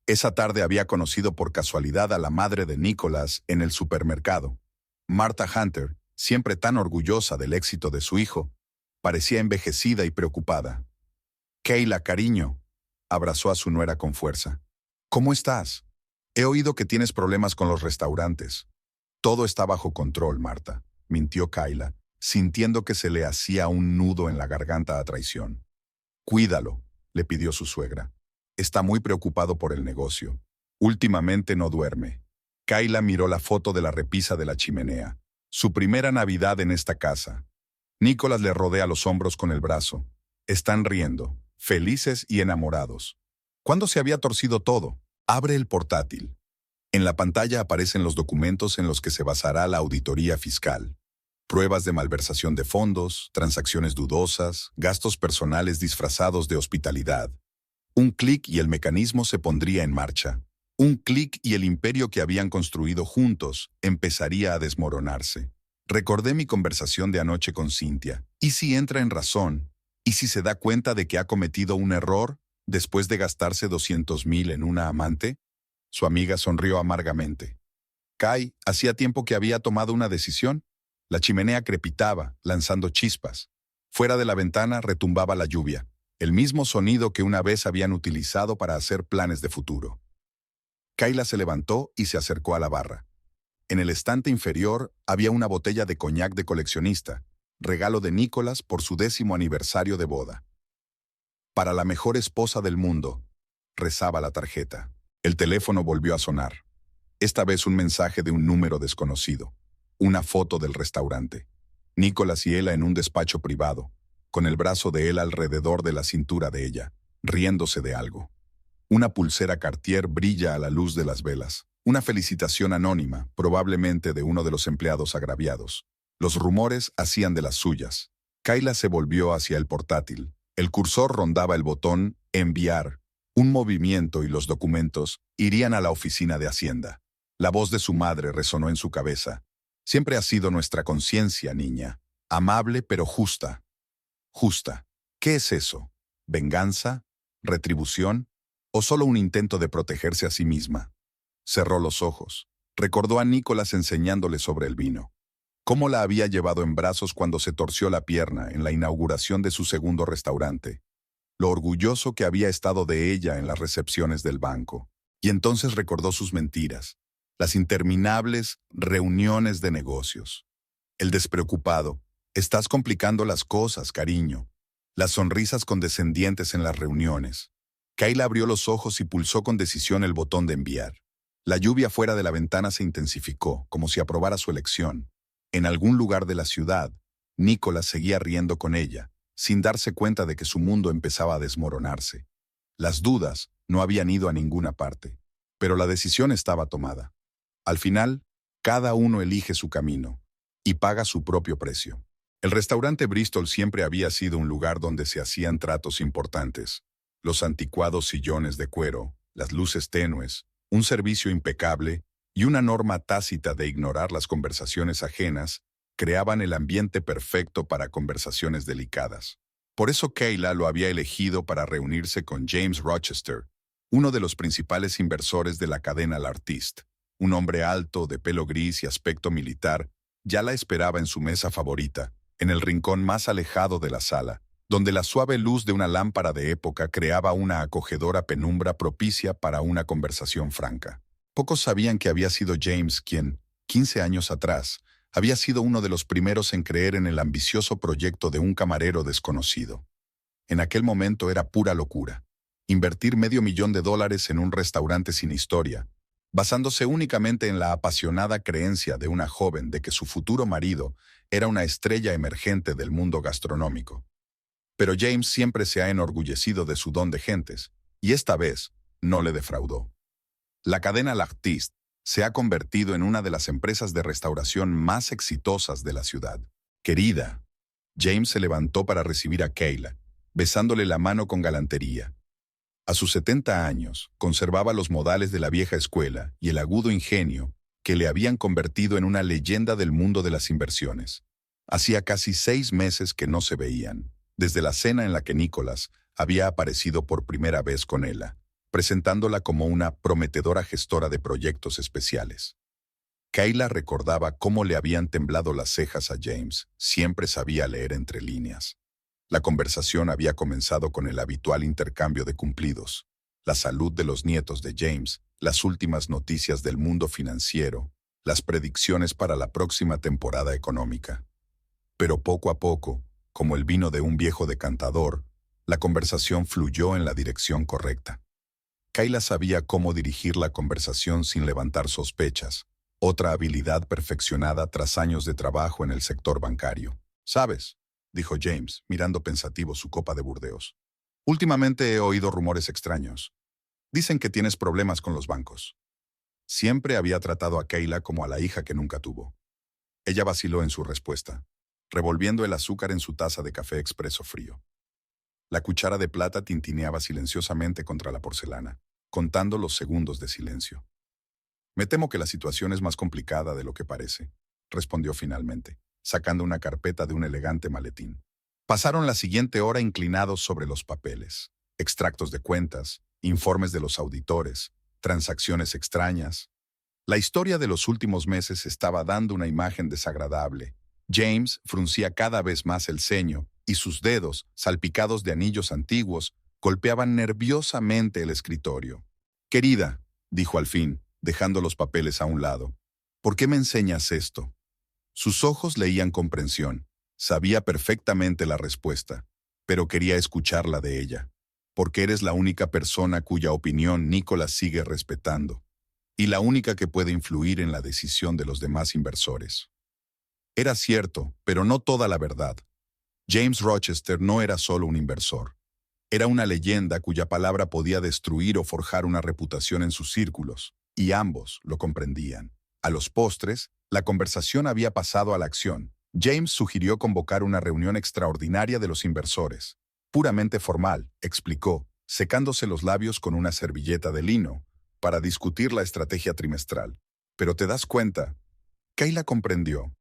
Esa tarde había conocido por casualidad a la madre de Nicholas en el supermercado. Martha Hunter, siempre tan orgullosa del éxito de su hijo, parecía envejecida y preocupada. Kayla, cariño, abrazó a su nuera con fuerza. ¿Cómo estás? He oído que tienes problemas con los restaurantes. Todo está bajo control, Martha, mintió Kayla, sintiendo que se le hacía un nudo en la garganta a traición. Cuídalo, le pidió su suegra. Está muy preocupado por el negocio. Últimamente no duerme. Kayla miró la foto de la repisa de la chimenea. Su primera Navidad en esta casa. Nicholas le rodea los hombros con el brazo. Están riendo, felices y enamorados. ¿Cuándo se había torcido todo? Abre el portátil. En la pantalla aparecen los documentos en los que se basará la auditoría fiscal. Pruebas de malversación de fondos, transacciones dudosas, gastos personales disfrazados de hospitalidad. Un clic y el mecanismo se pondría en marcha. Un clic y el imperio que habían construido juntos empezaría a desmoronarse. Recordé mi conversación de anoche con Cynthia. ¿Y si entra en razón? ¿Y si se da cuenta de que ha cometido un error después de gastarse 200,000 en una amante? Su amiga sonrió amargamente. Kai, hacía tiempo que había tomado una decisión. La chimenea crepitaba, lanzando chispas. Fuera de la ventana retumbaba la lluvia, el mismo sonido que una vez habían utilizado para hacer planes de futuro. Kayla se levantó y se acercó a la barra. En el estante inferior había una botella de coñac de coleccionista, regalo de Nicholas por su 10º aniversario de boda. Para la mejor esposa del mundo, rezaba la tarjeta. El teléfono volvió a sonar. Esta vez un mensaje de un número desconocido. Una foto del restaurante. Nicholas y ella en un despacho privado, con el brazo de él alrededor de la cintura de ella, riéndose de algo. Una pulsera Cartier brilla a la luz de las velas. Una felicitación anónima, probablemente de uno de los empleados agraviados. Los rumores hacían de las suyas. Kayla se volvió hacia el portátil. El cursor rondaba el botón Enviar. Un movimiento y los documentos irían a la oficina de Hacienda. La voz de su madre resonó en su cabeza. Siempre ha sido nuestra conciencia, niña. Amable pero justa. Justa. ¿Qué es eso? ¿Venganza? ¿Retribución? ¿O solo un intento de protegerse a sí misma? Cerró los ojos. Recordó a Nicholas enseñándole sobre el vino. Cómo la había llevado en brazos cuando se torció la pierna en la inauguración de su segundo restaurante. Lo orgulloso que había estado de ella en las recepciones del banco. Y entonces recordó sus mentiras, las interminables reuniones de negocios. El despreocupado, estás complicando las cosas, cariño. Las sonrisas condescendientes en las reuniones. Kayla abrió los ojos y pulsó con decisión el botón de enviar. La lluvia fuera de la ventana se intensificó, como si aprobara su elección. En algún lugar de la ciudad, Nicholas seguía riendo con ella, sin darse cuenta de que su mundo empezaba a desmoronarse. Las dudas no habían ido a ninguna parte, pero la decisión estaba tomada. Al final, cada uno elige su camino y paga su propio precio. El restaurante Bristol siempre había sido un lugar donde se hacían tratos importantes. Los anticuados sillones de cuero, las luces tenues, un servicio impecable y una norma tácita de ignorar las conversaciones ajenas creaban el ambiente perfecto para conversaciones delicadas. Por eso Kayla lo había elegido para reunirse con James Rochester, uno de los principales inversores de la cadena L'Artiste. Un hombre alto, de pelo gris y aspecto militar, ya la esperaba en su mesa favorita, en el rincón más alejado de la sala, donde la suave luz de una lámpara de época creaba una acogedora penumbra propicia para una conversación franca. Pocos sabían que había sido James quien, 15 años atrás, había sido uno de los primeros en creer en el ambicioso proyecto de un camarero desconocido. En aquel momento era pura locura. Invertir $500,000 en un restaurante sin historia, basándose únicamente en la apasionada creencia de una joven de que su futuro marido era una estrella emergente del mundo gastronómico. Pero James siempre se ha enorgullecido de su don de gentes, y esta vez no le defraudó. La cadena L'Artiste se ha convertido en una de las empresas de restauración más exitosas de la ciudad. Querida, James se levantó para recibir a Kayla, besándole la mano con galantería. A sus 70 años, conservaba los modales de la vieja escuela y el agudo ingenio que le habían convertido en una leyenda del mundo de las inversiones. Hacía casi 6 meses que no se veían, desde la cena en la que Nicholas había aparecido por primera vez con ella, presentándola como una prometedora gestora de proyectos especiales. Kayla recordaba cómo le habían temblado las cejas a James, siempre sabía leer entre líneas. La conversación había comenzado con el habitual intercambio de cumplidos, la salud de los nietos de James, las últimas noticias del mundo financiero, las predicciones para la próxima temporada económica. Pero poco a poco, como el vino de un viejo decantador, la conversación fluyó en la dirección correcta. Kayla sabía cómo dirigir la conversación sin levantar sospechas, otra habilidad perfeccionada tras años de trabajo en el sector bancario. ¿Sabes?, dijo James, mirando pensativo su copa de Burdeos. Últimamente he oído rumores extraños. Dicen que tienes problemas con los bancos. Siempre había tratado a Kayla como a la hija que nunca tuvo. Ella vaciló en su respuesta, revolviendo el azúcar en su taza de café expreso frío. La cuchara de plata tintineaba silenciosamente contra la porcelana, contando los segundos de silencio. Me temo que la situación es más complicada de lo que parece, respondió finalmente, sacando una carpeta de un elegante maletín. Pasaron la siguiente hora inclinados sobre los papeles, extractos de cuentas, informes de los auditores, transacciones extrañas. La historia de los últimos meses estaba dando una imagen desagradable. James fruncía cada vez más el ceño y sus dedos, salpicados de anillos antiguos, golpeaban nerviosamente el escritorio. «Querida», dijo al fin, dejando los papeles a un lado, «¿por qué me enseñas esto?» Sus ojos leían comprensión. Sabía perfectamente la respuesta, pero quería escucharla de ella, porque eres la única persona cuya opinión Nicholas sigue respetando, y la única que puede influir en la decisión de los demás inversores. Era cierto, pero no toda la verdad. James Rochester no era solo un inversor. Era una leyenda cuya palabra podía destruir o forjar una reputación en sus círculos, y ambos lo comprendían. A los postres, la conversación había pasado a la acción. James sugirió convocar una reunión extraordinaria de los inversores. puramente formal, explicó, secándose los labios con una servilleta de lino, para discutir la estrategia trimestral. Pero te das cuenta, Kayla comprendió.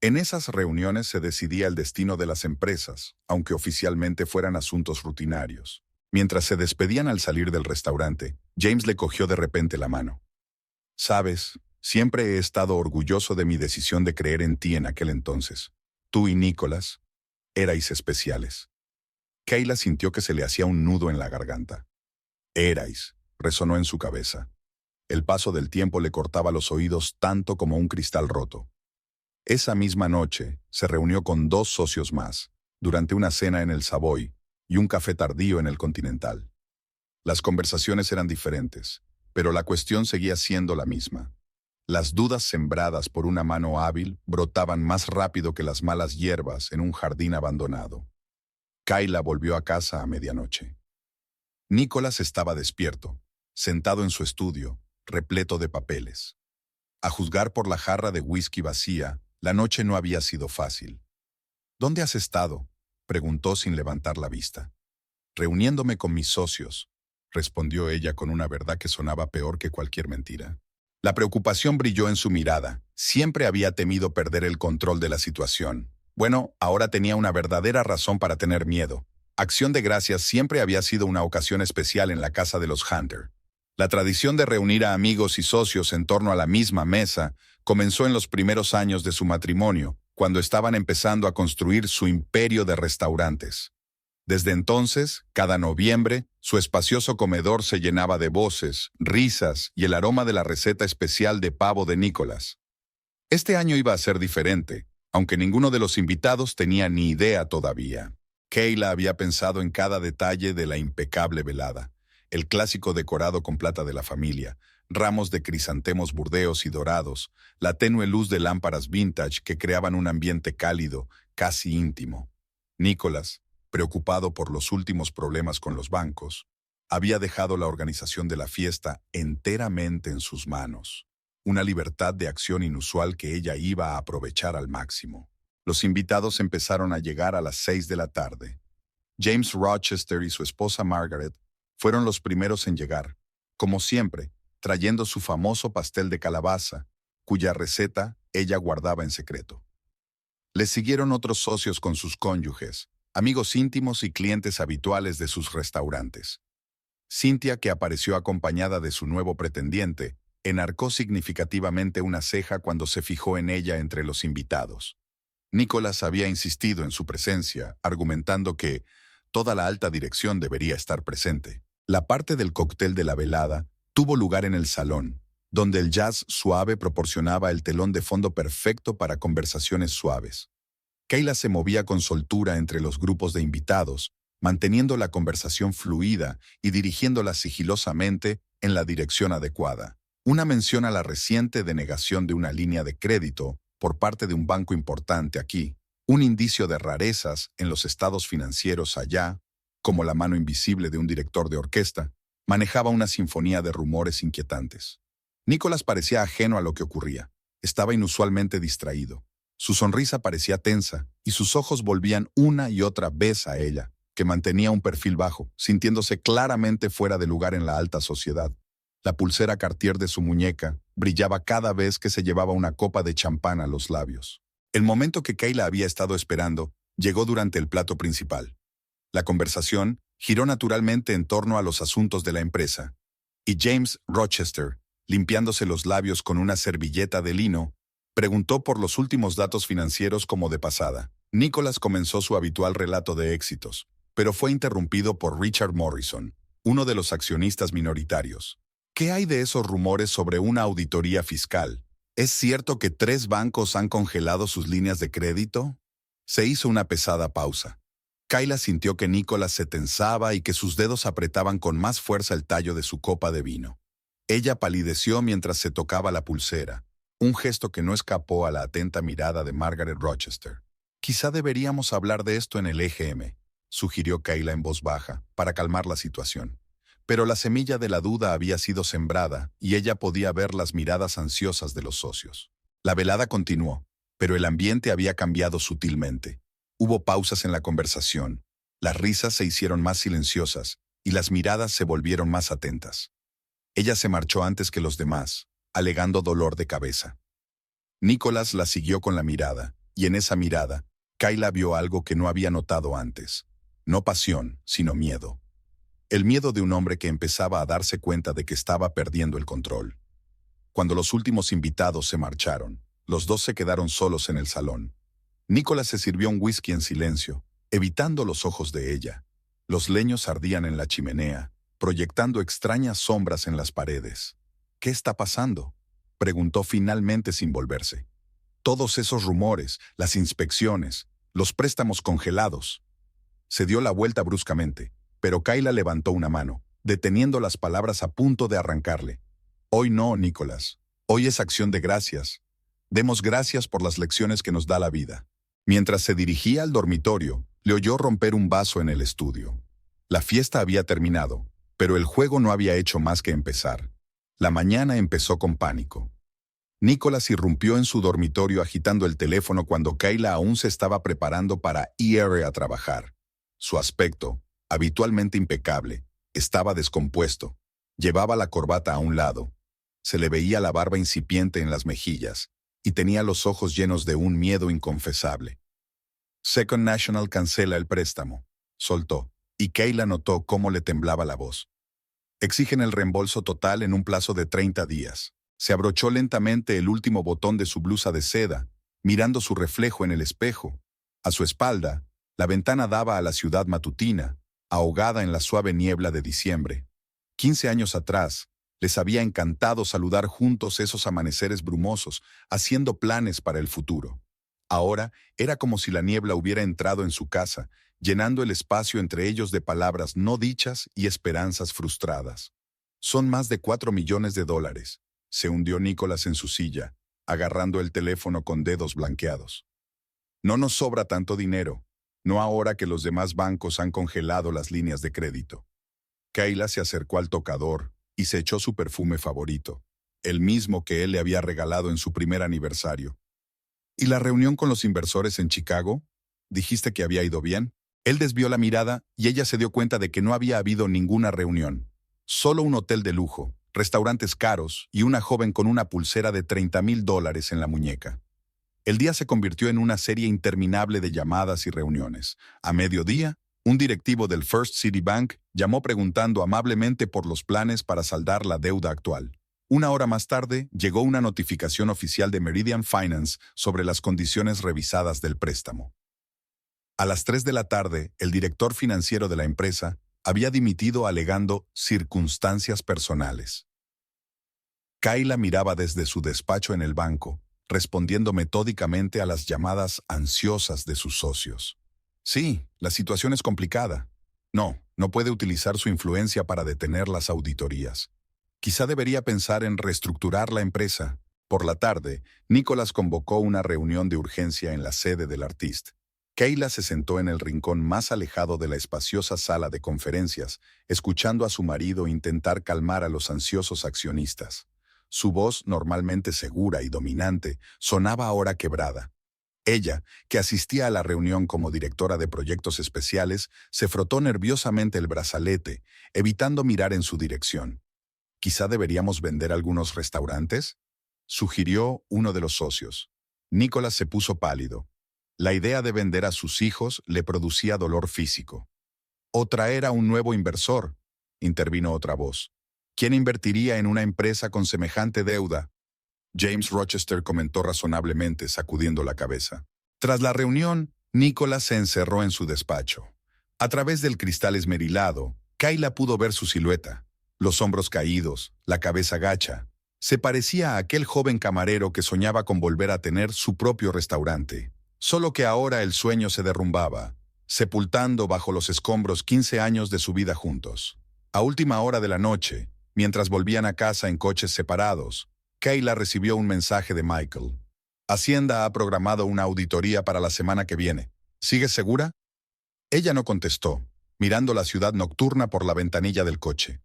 En esas reuniones se decidía el destino de las empresas, aunque oficialmente fueran asuntos rutinarios. Mientras se despedían al salir del restaurante, James le cogió de repente la mano. Sabes, siempre he estado orgulloso de mi decisión de creer en ti en aquel entonces. Tú y Nicholas erais especiales. Kayla sintió que se le hacía un nudo en la garganta. Erais, resonó en su cabeza. El paso del tiempo le cortaba los oídos tanto como un cristal roto. Esa misma noche se reunió con 2 socios más, durante una cena en el Savoy y un café tardío en el Continental. Las conversaciones eran diferentes, pero la cuestión seguía siendo la misma. Las dudas sembradas por una mano hábil brotaban más rápido que las malas hierbas en un jardín abandonado. Kayla volvió a casa a medianoche. Nicholas estaba despierto, sentado en su estudio, repleto de papeles. A juzgar por la jarra de whisky vacía, la noche no había sido fácil. ¿Dónde has estado?, preguntó sin levantar la vista. Reuniéndome con mis socios, respondió ella con una verdad que sonaba peor que cualquier mentira. La preocupación brilló en su mirada. Siempre había temido perder el control de la situación. Bueno, ahora tenía una verdadera razón para tener miedo. Acción de Gracias siempre había sido una ocasión especial en la casa de los Hunter. La tradición de reunir a amigos y socios en torno a la misma mesa comenzó en los primeros años de su matrimonio, cuando estaban empezando a construir su imperio de restaurantes. Desde entonces, cada noviembre, su espacioso comedor se llenaba de voces, risas y el aroma de la receta especial de pavo de Nicholas. Este año iba a ser diferente, aunque ninguno de los invitados tenía ni idea todavía. Kayla había pensado en cada detalle de la impecable velada. El clásico decorado con plata de la familia, ramos de crisantemos burdeos y dorados, la tenue luz de lámparas vintage que creaban un ambiente cálido, casi íntimo. Nicholas, preocupado por los últimos problemas con los bancos, había dejado la organización de la fiesta enteramente en sus manos. Una libertad de acción inusual que ella iba a aprovechar al máximo. Los invitados empezaron a llegar a las 6 de la tarde. James Rochester y su esposa Margaret fueron los primeros en llegar, como siempre, trayendo su famoso pastel de calabaza, cuya receta ella guardaba en secreto. Les siguieron otros socios con sus cónyuges, amigos íntimos y clientes habituales de sus restaurantes. Cynthia, que apareció acompañada de su nuevo pretendiente, enarcó significativamente una ceja cuando se fijó en ella entre los invitados. Nicholas había insistido en su presencia, argumentando que toda la alta dirección debería estar presente. La parte del cóctel de la velada tuvo lugar en el salón, donde el jazz suave proporcionaba el telón de fondo perfecto para conversaciones suaves. Kayla se movía con soltura entre los grupos de invitados, manteniendo la conversación fluida y dirigiéndola sigilosamente en la dirección adecuada. Una mención a la reciente denegación de una línea de crédito por parte de un banco importante aquí, un indicio de rarezas en los estados financieros allá, como la mano invisible de un director de orquesta, manejaba una sinfonía de rumores inquietantes. Nicholas parecía ajeno a lo que ocurría. Estaba inusualmente distraído. Su sonrisa parecía tensa y sus ojos volvían una y otra vez a ella, que mantenía un perfil bajo, sintiéndose claramente fuera de lugar en la alta sociedad. La pulsera Cartier de su muñeca brillaba cada vez que se llevaba una copa de champán a los labios. El momento que Kayla había estado esperando llegó durante el plato principal. La conversación giró naturalmente en torno a los asuntos de la empresa, y James Rochester, limpiándose los labios con una servilleta de lino, preguntó por los últimos datos financieros como de pasada. Nicholas comenzó su habitual relato de éxitos, pero fue interrumpido por Richard Morrison, uno de los accionistas minoritarios. ¿Qué hay de esos rumores sobre una auditoría fiscal? ¿Es cierto que 3 bancos han congelado sus líneas de crédito? Se hizo una pesada pausa. Kayla sintió que Nicholas se tensaba y que sus dedos apretaban con más fuerza el tallo de su copa de vino. Ella palideció mientras se tocaba la pulsera, un gesto que no escapó a la atenta mirada de Margaret Rochester. «Quizá deberíamos hablar de esto en el EGM», sugirió Kayla en voz baja, para calmar la situación. Pero la semilla de la duda había sido sembrada y ella podía ver las miradas ansiosas de los socios. La velada continuó, pero el ambiente había cambiado sutilmente. Hubo pausas en la conversación, Las risas se hicieron más silenciosas y las miradas se volvieron más atentas. Ella se marchó antes que los demás, alegando dolor de cabeza. Nicholas la siguió con la mirada, y en esa mirada, Kayla vio algo que no había notado antes. No pasión, sino miedo. El miedo de un hombre que empezaba a darse cuenta de que estaba perdiendo el control. Cuando los últimos invitados se marcharon, los dos se quedaron solos en el salón. Nicholas se sirvió un whisky en silencio, evitando los ojos de ella. Los leños ardían en la chimenea, proyectando extrañas sombras en las paredes. ¿Qué está pasando?, preguntó finalmente sin volverse. Todos esos rumores, las inspecciones, los préstamos congelados. Se dio la vuelta bruscamente, pero Kayla levantó una mano, deteniendo las palabras a punto de arrancarle. Hoy no, Nicholas. Hoy es acción de gracias. Demos gracias por las lecciones que nos da la vida. Mientras se dirigía al dormitorio, le oyó romper un vaso en el estudio. La fiesta había terminado, pero el juego no había hecho más que empezar. La mañana empezó con pánico. Nicholas irrumpió en su dormitorio agitando el teléfono cuando Kayla aún se estaba preparando para ir a trabajar. Su aspecto, habitualmente impecable, estaba descompuesto. Llevaba la corbata a un lado. Se le veía la barba incipiente en las mejillas y tenía los ojos llenos de un miedo inconfesable. Second National cancela el préstamo, soltó, y Kayla notó cómo le temblaba la voz. Exigen el reembolso total en un plazo de 30 días. Se abrochó lentamente el último botón de su blusa de seda, mirando su reflejo en el espejo. A su espalda, la ventana daba a la ciudad matutina, ahogada en la suave niebla de diciembre. 15 años atrás, les había encantado saludar juntos esos amaneceres brumosos, haciendo planes para el futuro. Ahora era como si la niebla hubiera entrado en su casa, llenando el espacio entre ellos de palabras no dichas y esperanzas frustradas. Son más de $4 millones. Se hundió Nicholas en su silla, agarrando el teléfono con dedos blanqueados. No nos sobra tanto dinero, no ahora que los demás bancos han congelado las líneas de crédito. Kayla se acercó al tocador y se echó su perfume favorito, el mismo que él le había regalado en su primer aniversario. ¿Y la reunión con los inversores en Chicago? ¿Dijiste que había ido bien? Él desvió la mirada y ella se dio cuenta de que no había habido ninguna reunión. Solo un hotel de lujo, restaurantes caros y una joven con una pulsera de $30,000 en la muñeca. El día se convirtió en una serie interminable de llamadas y reuniones. A mediodía, un directivo del First City Bank llamó preguntando amablemente por los planes para saldar la deuda actual. Una hora más tarde, llegó una notificación oficial de Meridian Finance sobre las condiciones revisadas del préstamo. A las 3 de la tarde, el director financiero de la empresa había dimitido alegando circunstancias personales. Kayla miraba desde su despacho en el banco, respondiendo metódicamente a las llamadas ansiosas de sus socios. Sí, la situación es complicada. No puede utilizar su influencia para detener las auditorías. Quizá debería pensar en reestructurar la empresa. Por la tarde, Nicholas convocó una reunión de urgencia en la sede del Artist. Kayla se sentó en el rincón más alejado de la espaciosa sala de conferencias, escuchando a su marido intentar calmar a los ansiosos accionistas. Su voz, normalmente segura y dominante, sonaba ahora quebrada. Ella, que asistía a la reunión como directora de proyectos especiales, se frotó nerviosamente el brazalete, evitando mirar en su dirección. ¿Quizá deberíamos vender algunos restaurantes?, sugirió uno de los socios. Nicholas se puso pálido. La idea de vender a sus hijos le producía dolor físico. «O traer a un nuevo inversor», intervino otra voz. «¿Quién invertiría en una empresa con semejante deuda?», James Rochester comentó razonablemente, sacudiendo la cabeza. Tras la reunión, Nicholas se encerró en su despacho. A través del cristal esmerilado, Kayla pudo ver su silueta. Los hombros caídos, la cabeza gacha. Se parecía a aquel joven camarero que soñaba con volver a tener su propio restaurante. Solo que ahora el sueño se derrumbaba, sepultando bajo los escombros 15 años de su vida juntos. A última hora de la noche, mientras volvían a casa en coches separados, Kayla recibió un mensaje de Michael. Hacienda ha programado una auditoría para la semana que viene. ¿Sigues segura? Ella no contestó, mirando la ciudad nocturna por la ventanilla del coche.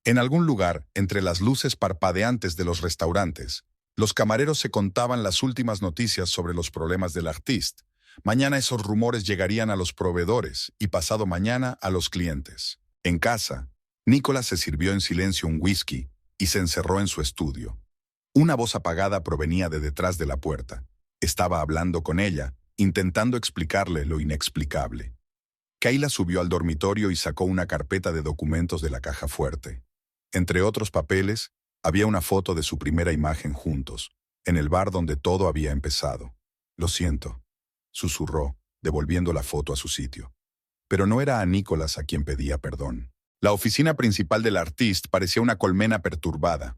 En algún lugar, entre las luces parpadeantes de los restaurantes, los camareros se contaban las últimas noticias sobre los problemas del Artist, Mañana esos rumores llegarían a los proveedores y pasado mañana a los clientes. En casa, Nicolás se sirvió en silencio un whisky y se encerró en su estudio. Una voz apagada provenía de detrás de la puerta. Estaba hablando con ella, intentando explicarle lo inexplicable. Kayla subió al dormitorio y sacó una carpeta de documentos de la caja fuerte. Entre otros papeles, había una foto de su primera imagen juntos, en el bar donde todo había empezado. «Lo siento», susurró, devolviendo la foto a su sitio. Pero no era a Nicolás a quien pedía perdón. La oficina principal del artista parecía una colmena perturbada.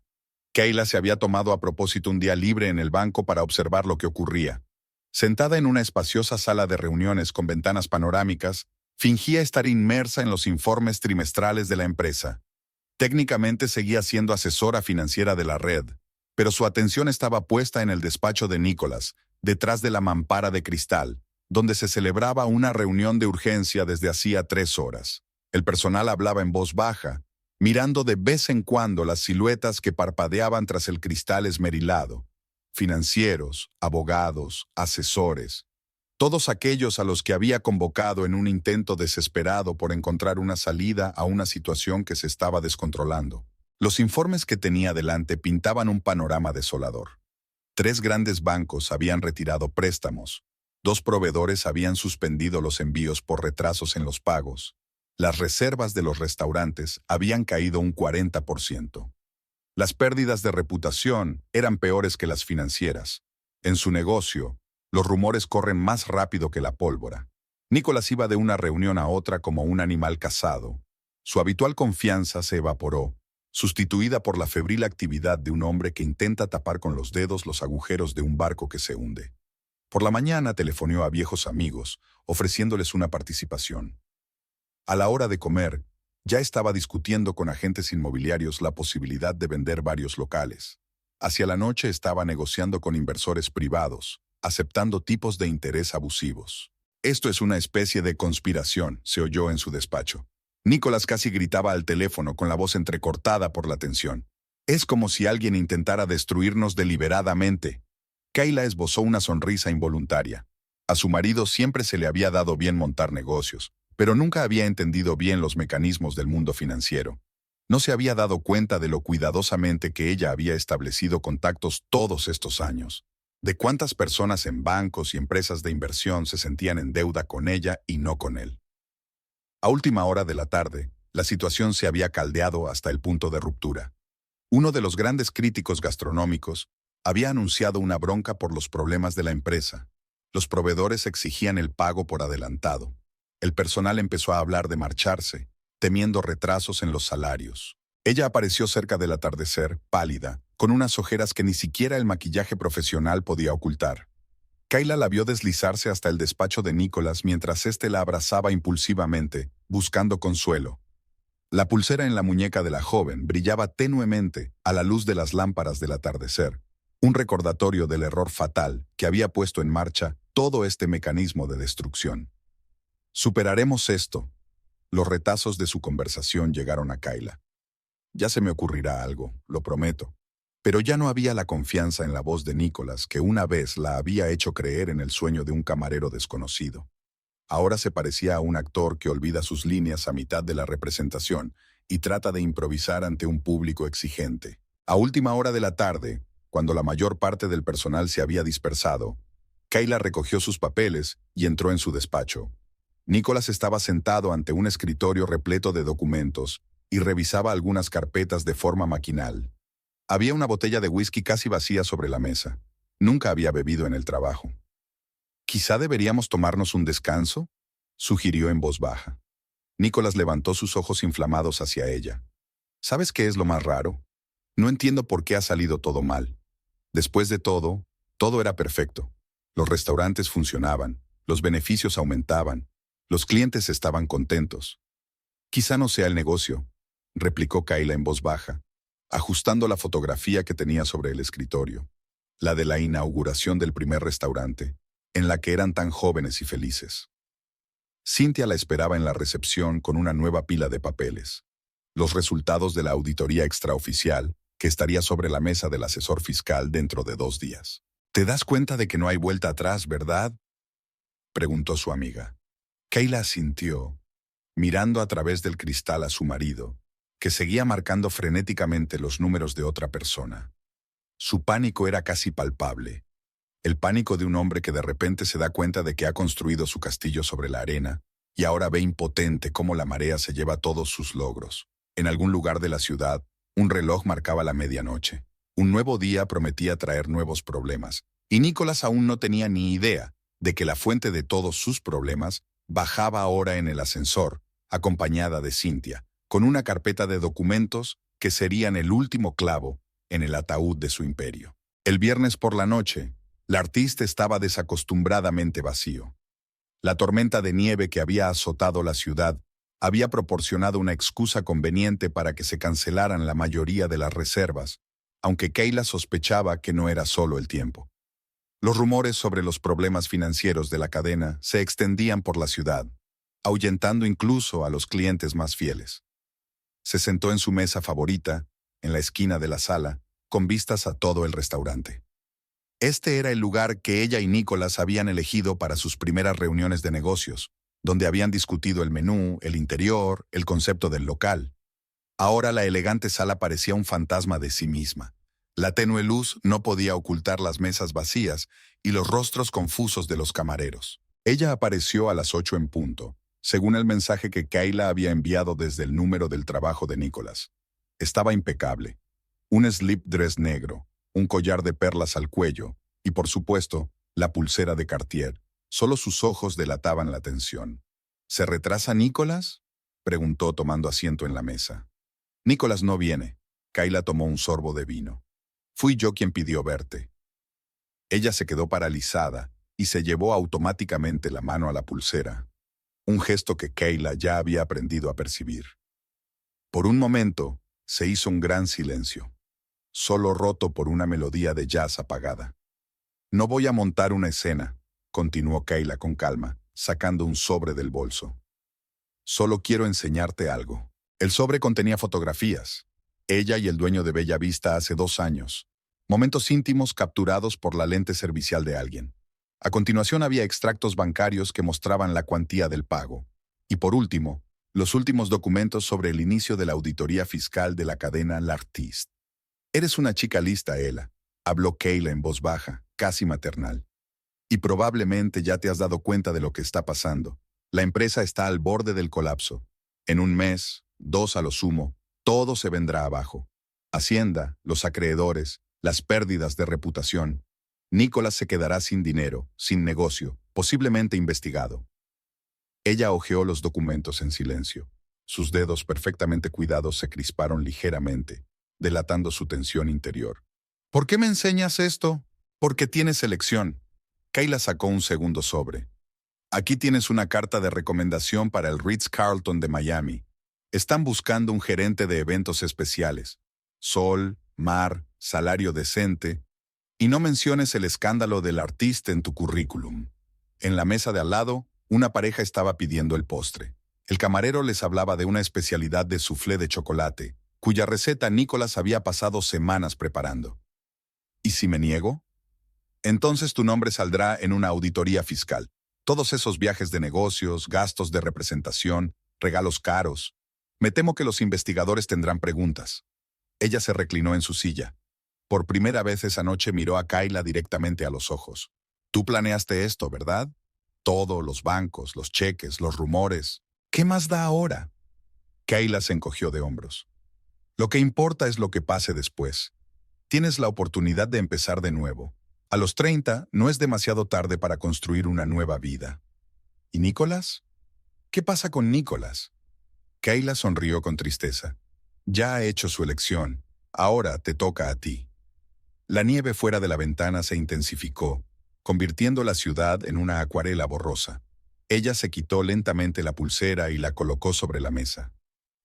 Kayla se había tomado a propósito un día libre en el banco para observar lo que ocurría. Sentada en una espaciosa sala de reuniones con ventanas panorámicas, fingía estar inmersa en los informes trimestrales de la empresa. Técnicamente seguía siendo asesora financiera de la red, pero su atención estaba puesta en el despacho de Nicolás, detrás de la mampara de cristal, donde se celebraba una reunión de urgencia desde hacía 3 horas. El personal hablaba en voz baja, mirando de vez en cuando las siluetas que parpadeaban tras el cristal esmerilado. Financieros, abogados, asesores, todos aquellos a los que había convocado en un intento desesperado por encontrar una salida a una situación que se estaba descontrolando. Los informes que tenía delante pintaban un panorama desolador. 3 grandes bancos habían retirado préstamos, 2 proveedores habían suspendido los envíos por retrasos en los pagos. Las reservas de los restaurantes habían caído un 40%. Las pérdidas de reputación eran peores que las financieras. En su negocio, los rumores corren más rápido que la pólvora. Nicolás iba de una reunión a otra como un animal cazado. Su habitual confianza se evaporó, sustituida por la febril actividad de un hombre que intenta tapar con los dedos los agujeros de un barco que se hunde. Por la mañana telefoneó a viejos amigos, ofreciéndoles una participación. A la hora de comer, ya estaba discutiendo con agentes inmobiliarios la posibilidad de vender varios locales. Hacia la noche estaba negociando con inversores privados, aceptando tipos de interés abusivos. «Esto es una especie de conspiración», se oyó en su despacho. Nicolás casi gritaba al teléfono con la voz entrecortada por la tensión. «Es como si alguien intentara destruirnos deliberadamente». Kayla esbozó una sonrisa involuntaria. A su marido siempre se le había dado bien montar negocios, pero nunca había entendido bien los mecanismos del mundo financiero. No se había dado cuenta de lo cuidadosamente que ella había establecido contactos todos estos años, de cuántas personas en bancos y empresas de inversión se sentían en deuda con ella y no con él. A última hora de la tarde, la situación se había caldeado hasta el punto de ruptura. Uno de los grandes críticos gastronómicos había anunciado una bronca por los problemas de la empresa. Los proveedores exigían el pago por adelantado. El personal empezó a hablar de marcharse, temiendo retrasos en los salarios. Ella apareció cerca del atardecer, pálida, con unas ojeras que ni siquiera el maquillaje profesional podía ocultar. Kayla la vio deslizarse hasta el despacho de Nicolás mientras éste la abrazaba impulsivamente, buscando consuelo. La pulsera en la muñeca de la joven brillaba tenuemente a la luz de las lámparas del atardecer, un recordatorio del error fatal que había puesto en marcha todo este mecanismo de destrucción. «Superaremos esto». Los retazos de su conversación llegaron a Kayla. «Ya se me ocurrirá algo, lo prometo». Pero ya no había la confianza en la voz de Nicolás que una vez la había hecho creer en el sueño de un camarero desconocido. Ahora se parecía a un actor que olvida sus líneas a mitad de la representación y trata de improvisar ante un público exigente. A última hora de la tarde, cuando la mayor parte del personal se había dispersado, Kayla recogió sus papeles y entró en su despacho. Nicolás estaba sentado ante un escritorio repleto de documentos y revisaba algunas carpetas de forma maquinal. Había una botella de whisky casi vacía sobre la mesa. Nunca había bebido en el trabajo. «¿Quizá deberíamos tomarnos un descanso?», sugirió en voz baja. Nicolás levantó sus ojos inflamados hacia ella. «¿Sabes qué es lo más raro? No entiendo por qué ha salido todo mal. Después de todo, todo era perfecto. Los restaurantes funcionaban, los beneficios aumentaban, los clientes estaban contentos. Quizá no sea el negocio», replicó Kayla en voz baja, ajustando la fotografía que tenía sobre el escritorio, la de la inauguración del primer restaurante, en la que eran tan jóvenes y felices. Cynthia la esperaba en la recepción con una nueva pila de papeles, los resultados de la auditoría extraoficial que estaría sobre la mesa del asesor fiscal dentro de 2 días. «Te das cuenta de que no hay vuelta atrás, ¿verdad?», preguntó su amiga. Kayla asintió, mirando a través del cristal a su marido, que seguía marcando frenéticamente los números de otra persona. Su pánico era casi palpable. El pánico de un hombre que de repente se da cuenta de que ha construido su castillo sobre la arena y ahora ve impotente cómo la marea se lleva todos sus logros. En algún lugar de la ciudad, un reloj marcaba la medianoche. Un nuevo día prometía traer nuevos problemas, y Nicholas aún no tenía ni idea de que la fuente de todos sus problemas bajaba ahora en el ascensor, acompañada de Cynthia, con una carpeta de documentos que serían el último clavo en el ataúd de su imperio. El viernes por la noche, la artista estaba desacostumbradamente vacío. La tormenta de nieve que había azotado la ciudad había proporcionado una excusa conveniente para que se cancelaran la mayoría de las reservas, aunque Kayla sospechaba que no era solo el tiempo. Los rumores sobre los problemas financieros de la cadena se extendían por la ciudad, ahuyentando incluso a los clientes más fieles. Se sentó en su mesa favorita, en la esquina de la sala, con vistas a todo el restaurante. Este era el lugar que ella y Nicholas habían elegido para sus primeras reuniones de negocios, donde habían discutido el menú, el interior, el concepto del local. Ahora la elegante sala parecía un fantasma de sí misma. La tenue luz no podía ocultar las mesas vacías y los rostros confusos de los camareros. Ella apareció a las 8 en punto, según el mensaje que Kayla había enviado desde el número del trabajo de Nicholas. Estaba impecable. Un slip dress negro, un collar de perlas al cuello y, por supuesto, la pulsera de Cartier. Solo sus ojos delataban la tensión. ¿Se retrasa Nicholas?, preguntó tomando asiento en la mesa. Nicholas no viene. Kayla tomó un sorbo de vino. Fui yo quien pidió verte. Ella se quedó paralizada y se llevó automáticamente la mano a la pulsera, un gesto que Kayla ya había aprendido a percibir. Por un momento, se hizo un gran silencio, solo roto por una melodía de jazz apagada. No voy a montar una escena, continuó Kayla con calma, sacando un sobre del bolso. Solo quiero enseñarte algo. El sobre contenía fotografías. Ella y el dueño de Bella Vista hace 2 años. Momentos íntimos capturados por la lente servicial de alguien. A continuación había extractos bancarios que mostraban la cuantía del pago. Y por último, los últimos documentos sobre el inicio de la auditoría fiscal de la cadena L'Artiste. Eres una chica lista, Ella, habló Kayla en voz baja, casi maternal. Y probablemente ya te has dado cuenta de lo que está pasando. La empresa está al borde del colapso. En 1 mes, 2 a lo sumo, todo se vendrá abajo. Hacienda, los acreedores, las pérdidas de reputación. Nicholas se quedará sin dinero, sin negocio, posiblemente investigado. Ella hojeó los documentos en silencio. Sus dedos perfectamente cuidados se crisparon ligeramente, delatando su tensión interior. ¿Por qué me enseñas esto? Porque tienes elección. Kayla sacó un segundo sobre. Aquí tienes una carta de recomendación para el Ritz-Carlton de Miami. Están buscando un gerente de eventos especiales. Sol, mar, salario decente. Y no menciones el escándalo del artista en tu currículum. En la mesa de al lado, una pareja estaba pidiendo el postre. El camarero les hablaba de una especialidad de soufflé de chocolate, cuya receta Nicholas había pasado semanas preparando. ¿Y si me niego? Entonces tu nombre saldrá en una auditoría fiscal. Todos esos viajes de negocios, gastos de representación, regalos caros. Me temo que los investigadores tendrán preguntas. Ella se reclinó en su silla. Por primera vez esa noche miró a Kayla directamente a los ojos. Tú planeaste esto, ¿verdad? Todo, los bancos, los cheques, los rumores. ¿Qué más da ahora? Kayla se encogió de hombros. Lo que importa es lo que pase después. Tienes la oportunidad de empezar de nuevo. A los 30 no es demasiado tarde para construir una nueva vida. ¿Y Nicholas? ¿Qué pasa con Nicholas? Kayla sonrió con tristeza. Ya ha hecho su elección. Ahora te toca a ti. La nieve fuera de la ventana se intensificó, convirtiendo la ciudad en una acuarela borrosa. Ella se quitó lentamente la pulsera y la colocó sobre la mesa.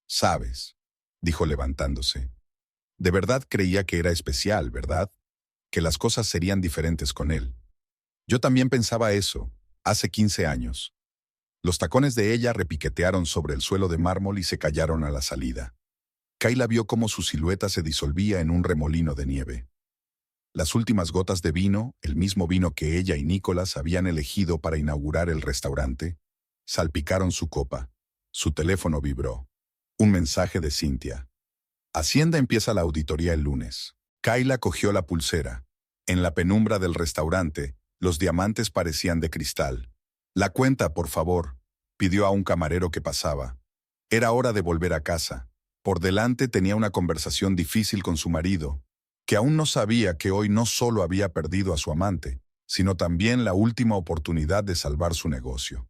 «Sabes», dijo levantándose. «De verdad creía que era especial, ¿verdad? Que las cosas serían diferentes con él. Yo también pensaba eso, hace 15 años». Los tacones de ella repiquetearon sobre el suelo de mármol y se callaron a la salida. Kayla vio cómo su silueta se disolvía en un remolino de nieve. las últimas gotas de vino, el mismo vino que ella y Nicholas habían elegido para inaugurar el restaurante, salpicaron su copa. Su teléfono vibró. Un mensaje de Cynthia. Hacienda empieza la auditoría el lunes. Kayla cogió la pulsera. En la penumbra del restaurante, los diamantes parecían de cristal. «La cuenta, por favor», pidió a un camarero que pasaba. Era hora de volver a casa. Por delante tenía una conversación difícil con su marido, que aún no sabía que hoy no solo había perdido a su amante, sino también la última oportunidad de salvar su negocio.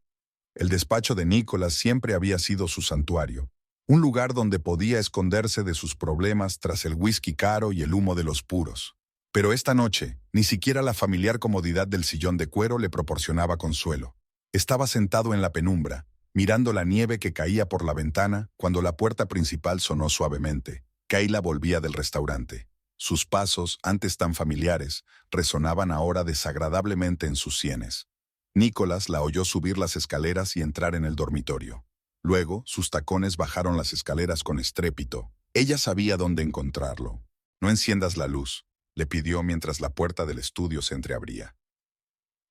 El despacho de Nicholas siempre había sido su santuario, un lugar donde podía esconderse de sus problemas tras el whisky caro y el humo de los puros. Pero esta noche, ni siquiera la familiar comodidad del sillón de cuero le proporcionaba consuelo. Estaba sentado en la penumbra, mirando la nieve que caía por la ventana cuando la puerta principal sonó suavemente. Kayla volvía del restaurante. Sus pasos, antes tan familiares, resonaban ahora desagradablemente en sus sienes. Nicholas la oyó subir las escaleras y entrar en el dormitorio. Luego, sus tacones bajaron las escaleras con estrépito. Ella sabía dónde encontrarlo. «No enciendas la luz», le pidió mientras la puerta del estudio se entreabría.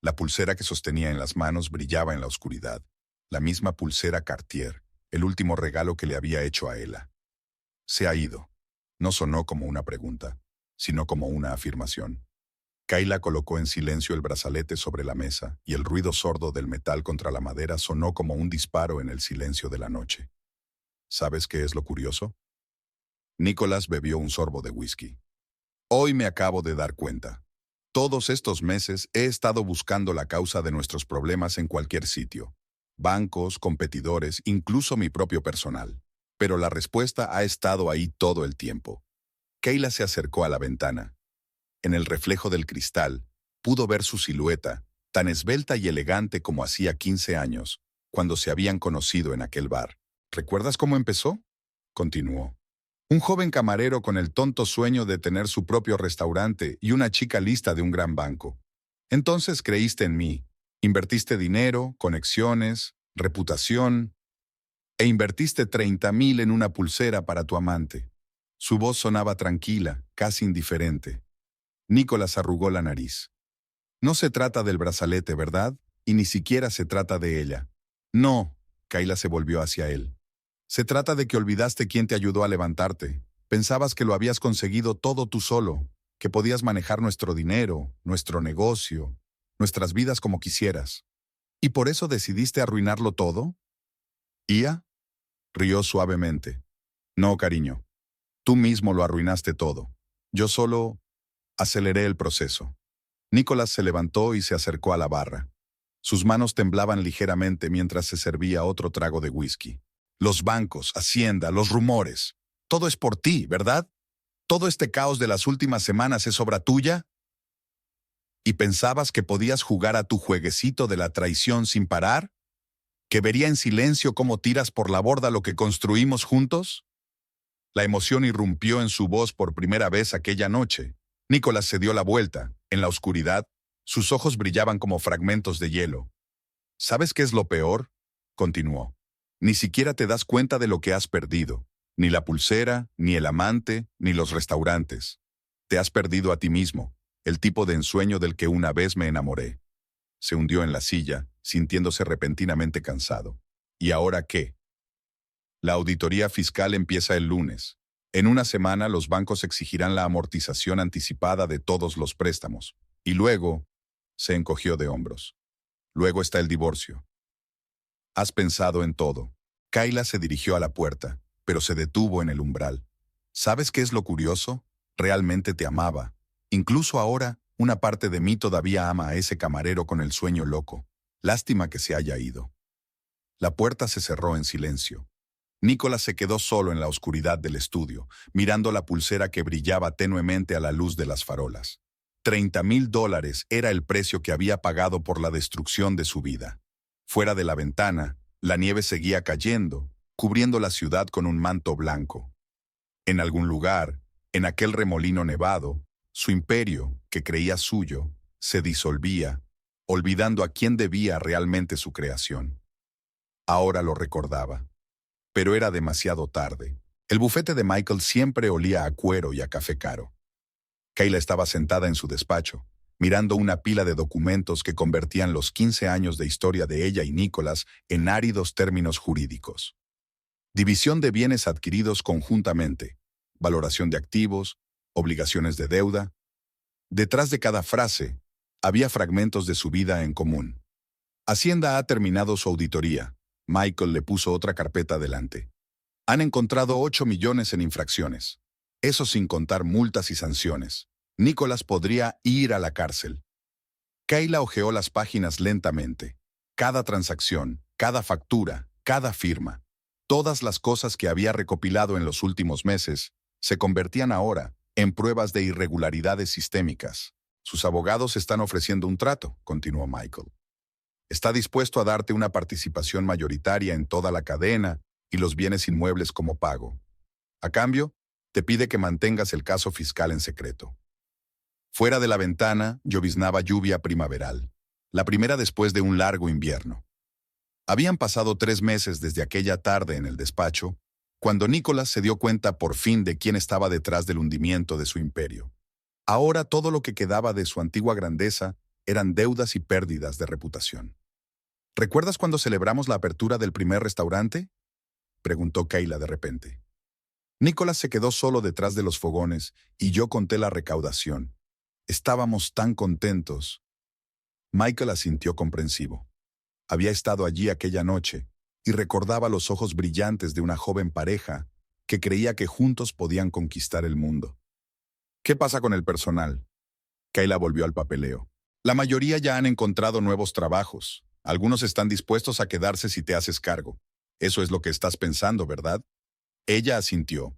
La pulsera que sostenía en las manos brillaba en la oscuridad. La misma pulsera Cartier, el último regalo que le había hecho a Ella. «Se ha ido». No sonó como una pregunta, sino como una afirmación. Kayla colocó en silencio el brazalete sobre la mesa y el ruido sordo del metal contra la madera sonó como un disparo en el silencio de la noche. ¿Sabes qué es lo curioso? Nicholas bebió un sorbo de whisky. «Hoy me acabo de dar cuenta. Todos estos meses he estado buscando la causa de nuestros problemas en cualquier sitio. Bancos, competidores, incluso mi propio personal. Pero la respuesta ha estado ahí todo el tiempo». Kayla se acercó a la ventana. En el reflejo del cristal, pudo ver su silueta, tan esbelta y elegante como hacía 15 años, cuando se habían conocido en aquel bar. «¿Recuerdas cómo empezó?», continuó. «Un joven camarero con el tonto sueño de tener su propio restaurante y una chica lista de un gran banco. Entonces creíste en mí, invertiste dinero, conexiones, reputación, e invertiste 30,000 en una pulsera para tu amante». Su voz sonaba tranquila, casi indiferente. Nicholas arrugó la nariz. «No se trata del brazalete, ¿verdad? Y ni siquiera se trata de ella». «No», Kayla se volvió hacia él. «Se trata de que olvidaste quién te ayudó a levantarte. Pensabas que lo habías conseguido todo tú solo, que podías manejar nuestro dinero, nuestro negocio, nuestras vidas como quisieras. ¿Y por eso decidiste arruinarlo todo?» «¿Ia?», rió suavemente. «No, cariño. Tú mismo lo arruinaste todo. Yo solo aceleré el proceso». Nicholas se levantó y se acercó a la barra. Sus manos temblaban ligeramente mientras se servía otro trago de whisky. «Los bancos, Hacienda, los rumores. Todo es por ti, ¿verdad? ¿Todo este caos de las últimas semanas es obra tuya? ¿Y pensabas que podías jugar a tu jueguecito de la traición sin parar? ¿Que vería en silencio cómo tiras por la borda lo que construimos juntos?» La emoción irrumpió en su voz por primera vez aquella noche. Nicholas se dio la vuelta. En la oscuridad, sus ojos brillaban como fragmentos de hielo. «¿Sabes qué es lo peor?», continuó. «Ni siquiera te das cuenta de lo que has perdido. Ni la pulsera, ni el amante, ni los restaurantes. Te has perdido a ti mismo, el tipo de ensueño del que una vez me enamoré». Se hundió en la silla, sintiéndose repentinamente cansado. «¿Y ahora qué?». «La auditoría fiscal empieza el lunes. En una semana los bancos exigirán la amortización anticipada de todos los préstamos. Y luego…» Se encogió de hombros. «Luego está el divorcio». «Has pensado en todo». Kayla se dirigió a la puerta, pero se detuvo en el umbral. «¿Sabes qué es lo curioso? Realmente te amaba. Incluso ahora, una parte de mí todavía ama a ese camarero con el sueño loco. Lástima que se haya ido». La puerta se cerró en silencio. Nicholas se quedó solo en la oscuridad del estudio, mirando la pulsera que brillaba tenuemente a la luz de las farolas. $30,000 era el precio que había pagado por la destrucción de su vida. Fuera de la ventana, la nieve seguía cayendo, cubriendo la ciudad con un manto blanco. En algún lugar, en aquel remolino nevado, su imperio, que creía suyo, se disolvía, olvidando a quién debía realmente su creación. Ahora lo recordaba. Pero era demasiado tarde. El bufete de Michael siempre olía a cuero y a café caro. Kayla estaba sentada en su despacho, mirando una pila de documentos que convertían los 15 años de historia de ella y Nicholas en áridos términos jurídicos. División de bienes adquiridos conjuntamente, valoración de activos, obligaciones de deuda. Detrás de cada frase, había fragmentos de su vida en común. Hacienda ha terminado su auditoría. Michael le puso otra carpeta adelante. Han encontrado 8 millones en infracciones. Eso sin contar multas y sanciones. Nicholas podría ir a la cárcel. Kayla hojeó las páginas lentamente. Cada transacción, cada factura, cada firma. Todas las cosas que había recopilado en los últimos meses se convertían ahora en pruebas de irregularidades sistémicas. Sus abogados están ofreciendo un trato, continuó Michael. Está dispuesto a darte una participación mayoritaria en toda la cadena y los bienes inmuebles como pago. A cambio, te pide que mantengas el caso fiscal en secreto. Fuera de la ventana lloviznaba lluvia primaveral, la primera después de un largo invierno. Habían pasado 3 meses desde aquella tarde en el despacho, cuando Nicholas se dio cuenta por fin de quién estaba detrás del hundimiento de su imperio. Ahora todo lo que quedaba de su antigua grandeza eran deudas y pérdidas de reputación. ¿Recuerdas cuando celebramos la apertura del primer restaurante?, preguntó Kayla de repente. Nicholas se quedó solo detrás de los fogones y yo conté la recaudación. Estábamos tan contentos. Michael asintió comprensivo. Había estado allí aquella noche y recordaba los ojos brillantes de una joven pareja que creía que juntos podían conquistar el mundo. ¿Qué pasa con el personal? Kayla volvió al papeleo. La mayoría ya han encontrado nuevos trabajos. Algunos están dispuestos a quedarse si te haces cargo. Eso es lo que estás pensando, ¿verdad? Ella asintió.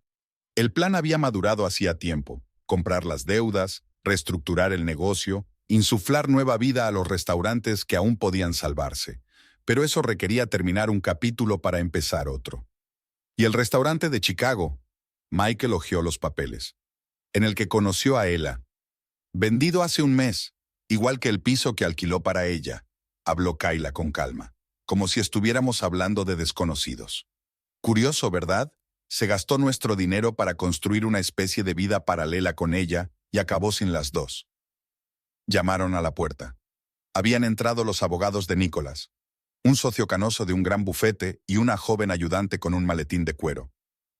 El plan había madurado hacía tiempo. Comprar las deudas, reestructurar el negocio, insuflar nueva vida a los restaurantes que aún podían salvarse. Pero eso requería terminar un capítulo para empezar otro. Y el restaurante de Chicago, Michael hojeó los papeles, en el que conoció a Ella. Vendido hace un mes, igual que el piso que alquiló para ella, habló Kayla con calma, como si estuviéramos hablando de desconocidos. Curioso, ¿verdad? Se gastó nuestro dinero para construir una especie de vida paralela con ella y acabó sin las dos. Llamaron a la puerta. Habían entrado los abogados de Nicholas, un socio canoso de un gran bufete y una joven ayudante con un maletín de cuero.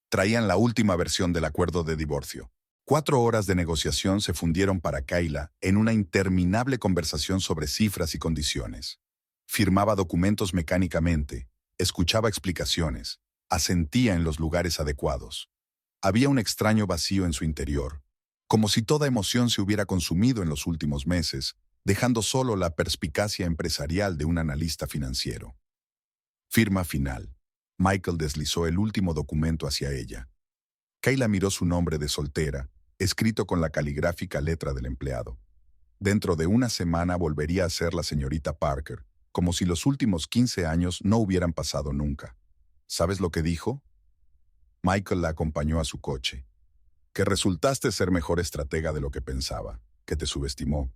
Traían la última versión del acuerdo de divorcio. 4 horas de negociación se fundieron para Kayla en una interminable conversación sobre cifras y condiciones. Firmaba documentos mecánicamente, escuchaba explicaciones, asentía en los lugares adecuados. Había un extraño vacío en su interior, como si toda emoción se hubiera consumido en los últimos meses, dejando solo la perspicacia empresarial de un analista financiero. Firma final. Michael deslizó el último documento hacia ella. Kayla miró su nombre de soltera, escrito con la caligráfica letra del empleado. Dentro de una semana volvería a ser la señorita Parker, como si los últimos 15 años no hubieran pasado nunca. ¿Sabes lo que dijo? Michael la acompañó a su coche. Que resultaste ser mejor estratega de lo que pensaba, que te subestimó.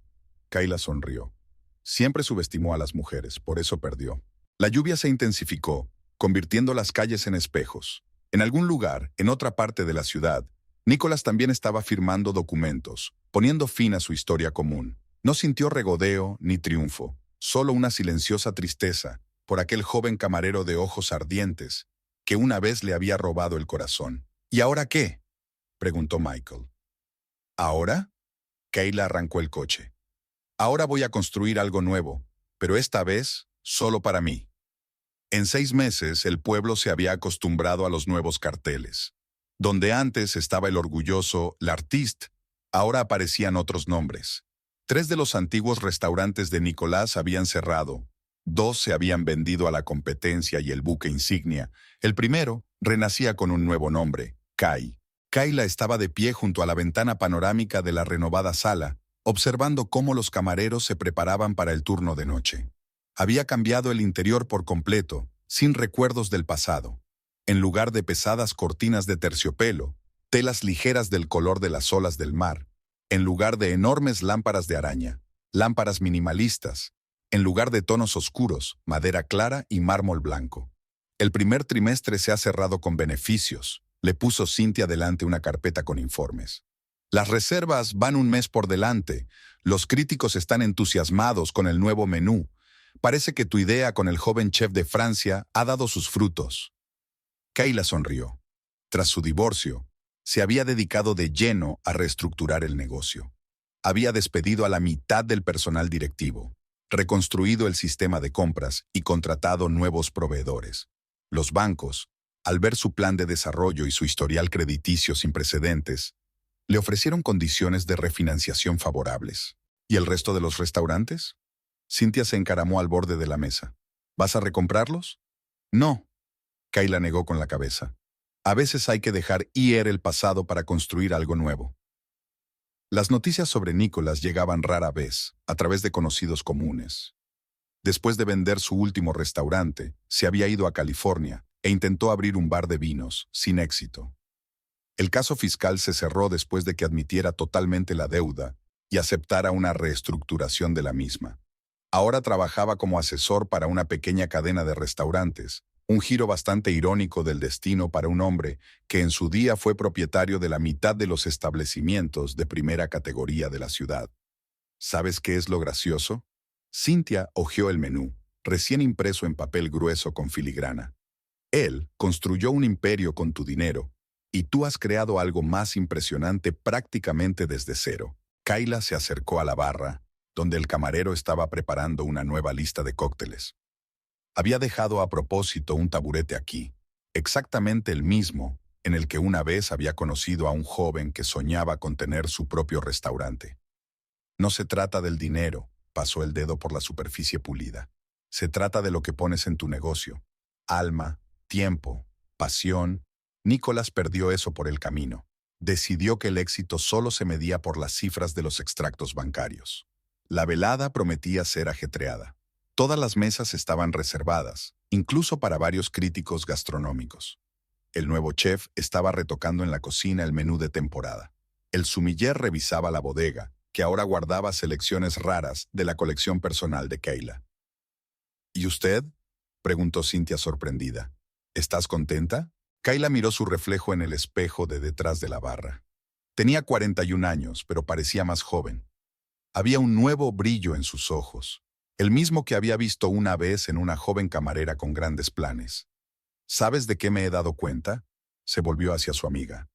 Kayla sonrió. Siempre subestimó a las mujeres, por eso perdió. La lluvia se intensificó, convirtiendo las calles en espejos. En algún lugar, en otra parte de la ciudad, Nicholas también estaba firmando documentos, poniendo fin a su historia común. No sintió regodeo ni triunfo, solo una silenciosa tristeza por aquel joven camarero de ojos ardientes que una vez le había robado el corazón. ¿Y ahora qué?, preguntó Michael. ¿Ahora? Kayla arrancó el coche. Ahora voy a construir algo nuevo, pero esta vez solo para mí. En 6 meses el pueblo se había acostumbrado a los nuevos carteles. Donde antes estaba el orgulloso L'Artiste, ahora aparecían otros nombres. 3 de los antiguos restaurantes de Nicolás habían cerrado. 2 se habían vendido a la competencia y el buque insignia. El primero renacía con un nuevo nombre, Kai. Kayla estaba de pie junto a la ventana panorámica de la renovada sala, observando cómo los camareros se preparaban para el turno de noche. Había cambiado el interior por completo, sin recuerdos del pasado. En lugar de pesadas cortinas de terciopelo, telas ligeras del color de las olas del mar, en lugar de enormes lámparas de araña, lámparas minimalistas, en lugar de tonos oscuros, madera clara y mármol blanco. El primer trimestre se ha cerrado con beneficios, le puso Cynthia delante una carpeta con informes. Las reservas van un mes por delante. Los críticos están entusiasmados con el nuevo menú. Parece que tu idea con el joven chef de Francia ha dado sus frutos. Kayla sonrió. Tras su divorcio, se había dedicado de lleno a reestructurar el negocio. Había despedido a la mitad del personal directivo, reconstruido el sistema de compras y contratado nuevos proveedores. Los bancos, al ver su plan de desarrollo y su historial crediticio sin precedentes, le ofrecieron condiciones de refinanciación favorables. ¿Y el resto de los restaurantes? Cynthia se encaramó al borde de la mesa. ¿Vas a recomprarlos? No. Kayla negó con la cabeza. A veces hay que dejar ir el pasado para construir algo nuevo. Las noticias sobre Nicholas llegaban rara vez, a través de conocidos comunes. Después de vender su último restaurante, se había ido a California e intentó abrir un bar de vinos, sin éxito. El caso fiscal se cerró después de que admitiera totalmente la deuda y aceptara una reestructuración de la misma. Ahora trabajaba como asesor para una pequeña cadena de restaurantes, un giro bastante irónico del destino para un hombre que en su día fue propietario de la mitad de los establecimientos de primera categoría de la ciudad. ¿Sabes qué es lo gracioso? Cynthia hojeó el menú, recién impreso en papel grueso con filigrana. Él construyó un imperio con tu dinero, y tú has creado algo más impresionante prácticamente desde cero. Kayla se acercó a la barra, donde el camarero estaba preparando una nueva lista de cócteles. Había dejado a propósito un taburete aquí, exactamente el mismo en el que una vez había conocido a un joven que soñaba con tener su propio restaurante. No se trata del dinero, pasó el dedo por la superficie pulida. Se trata de lo que pones en tu negocio. Alma, tiempo, pasión. Nicholas perdió eso por el camino. Decidió que el éxito solo se medía por las cifras de los extractos bancarios. La velada prometía ser ajetreada. Todas las mesas estaban reservadas, incluso para varios críticos gastronómicos. El nuevo chef estaba retocando en la cocina el menú de temporada. El sommelier revisaba la bodega, que ahora guardaba selecciones raras de la colección personal de Kayla. ¿Y usted?, preguntó Cynthia sorprendida. ¿Estás contenta? Kayla miró su reflejo en el espejo de detrás de la barra. Tenía 41 años, pero parecía más joven. Había un nuevo brillo en sus ojos, el mismo que había visto una vez en una joven camarera con grandes planes. ¿Sabes de qué me he dado cuenta? Se volvió hacia su amiga.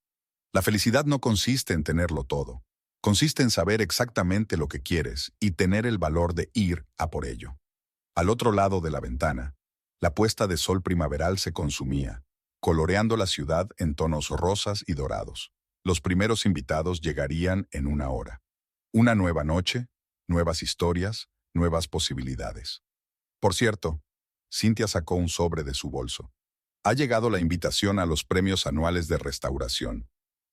La felicidad no consiste en tenerlo todo. Consiste en saber exactamente lo que quieres y tener el valor de ir a por ello. Al otro lado de la ventana, la puesta de sol primaveral se consumía, coloreando la ciudad en tonos rosas y dorados. Los primeros invitados llegarían en una hora. Una nueva noche, nuevas historias, nuevas posibilidades. Por cierto, Cynthia sacó un sobre de su bolso. Ha llegado la invitación a los premios anuales de restauración.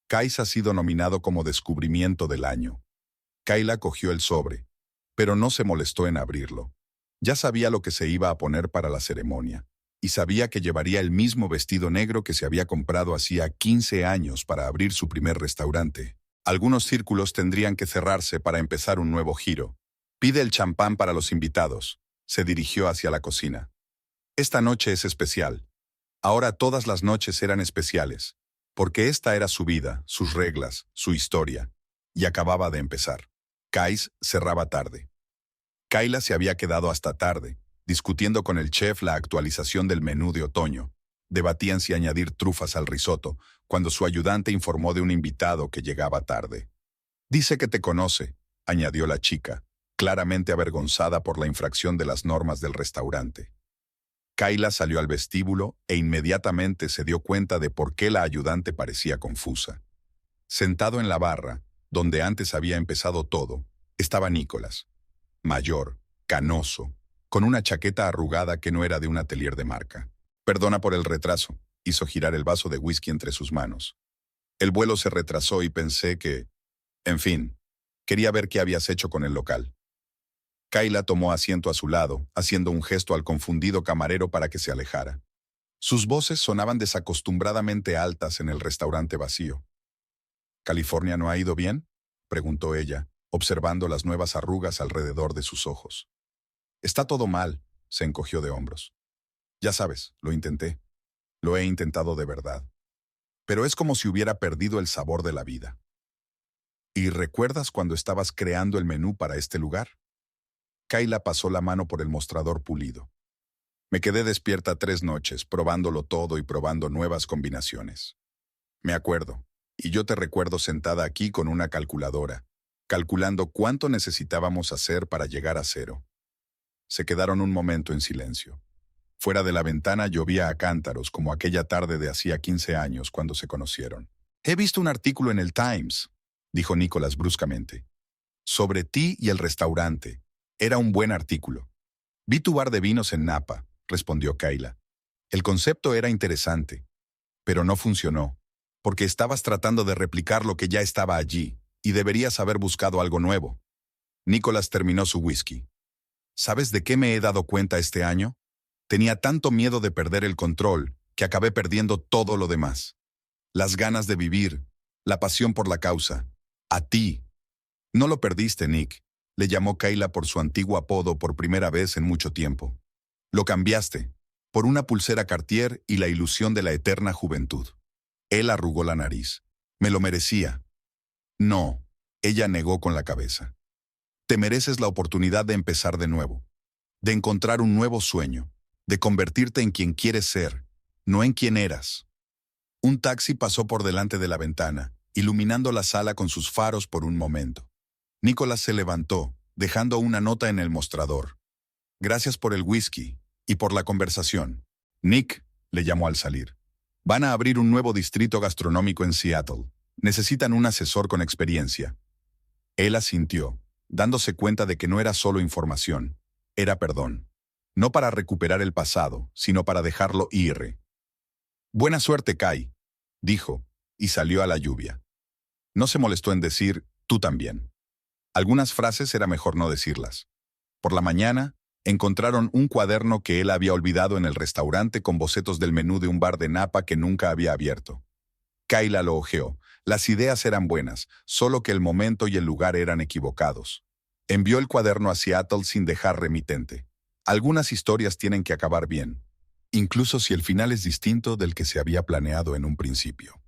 Kais ha sido nominado como Descubrimiento del Año. Kayla cogió el sobre, pero no se molestó en abrirlo. Ya sabía lo que se iba a poner para la ceremonia, y sabía que llevaría el mismo vestido negro que se había comprado hacía 15 años para abrir su primer restaurante. Algunos círculos tendrían que cerrarse para empezar un nuevo giro. Pide el champán para los invitados. Se dirigió hacia la cocina. Esta noche es especial. Ahora todas las noches eran especiales, porque esta era su vida, sus reglas, su historia, y acababa de empezar. Kais cerraba tarde. Kayla se había quedado hasta tarde, discutiendo con el chef la actualización del menú de otoño. Debatían si añadir trufas al risotto, cuando su ayudante informó de un invitado que llegaba tarde. Dice que te conoce, añadió la chica, claramente avergonzada por la infracción de las normas del restaurante. Kayla salió al vestíbulo e inmediatamente se dio cuenta de por qué la ayudante parecía confusa. Sentado en la barra, donde antes había empezado todo, estaba Nicholas. Mayor, canoso, con una chaqueta arrugada que no era de un atelier de marca. Perdona por el retraso, hizo girar el vaso de whisky entre sus manos. El vuelo se retrasó y pensé que... En fin, quería ver qué habías hecho con el local. Kayla tomó asiento a su lado, haciendo un gesto al confundido camarero para que se alejara. Sus voces sonaban desacostumbradamente altas en el restaurante vacío. ¿California no ha ido bien?, preguntó ella, observando las nuevas arrugas alrededor de sus ojos. Está todo mal, se encogió de hombros. Ya sabes, lo intenté. Lo he intentado de verdad. Pero es como si hubiera perdido el sabor de la vida. ¿Y recuerdas cuando estabas creando el menú para este lugar? Kayla pasó la mano por el mostrador pulido. Me quedé despierta 3 noches, probándolo todo y probando nuevas combinaciones. Me acuerdo, y yo te recuerdo sentada aquí con una calculadora, calculando cuánto necesitábamos hacer para llegar a 0. Se quedaron un momento en silencio. Fuera de la ventana llovía a cántaros como aquella tarde de hacía 15 años cuando se conocieron. He visto un artículo en el Times, dijo Nicholas bruscamente. Sobre ti y el restaurante. Era un buen artículo. Vi tu bar de vinos en Napa, respondió Kayla. El concepto era interesante, pero no funcionó, porque estabas tratando de replicar lo que ya estaba allí, y deberías haber buscado algo nuevo. Nicholas terminó su whisky. ¿Sabes de qué me he dado cuenta este año? Tenía tanto miedo de perder el control que acabé perdiendo todo lo demás. Las ganas de vivir, la pasión por la causa. A ti. No lo perdiste, Nick, le llamó Kayla por su antiguo apodo por primera vez en mucho tiempo. Lo cambiaste, por una pulsera Cartier y la ilusión de la eterna juventud. Él arrugó la nariz. Me lo merecía. No, ella negó con la cabeza. Te mereces la oportunidad de empezar de nuevo, de encontrar un nuevo sueño, de convertirte en quien quieres ser, no en quien eras. Un taxi pasó por delante de la ventana, iluminando la sala con sus faros por un momento. Nicholas se levantó, dejando una nota en el mostrador. Gracias por el whisky y por la conversación. Nick, le llamó al salir. Van a abrir un nuevo distrito gastronómico en Seattle. Necesitan un asesor con experiencia. Él asintió, dándose cuenta de que no era solo información, era perdón. No para recuperar el pasado, sino para dejarlo ir. Buena suerte, Kai, dijo, y salió a la lluvia. No se molestó en decir, tú también. Algunas frases era mejor no decirlas. Por la mañana, encontraron un cuaderno que él había olvidado en el restaurante con bocetos del menú de un bar de Napa que nunca había abierto. Kayla lo hojeó. Las ideas eran buenas, solo que el momento y el lugar eran equivocados. Envió el cuaderno a Seattle sin dejar remitente. Algunas historias tienen que acabar bien, incluso si el final es distinto del que se había planeado en un principio.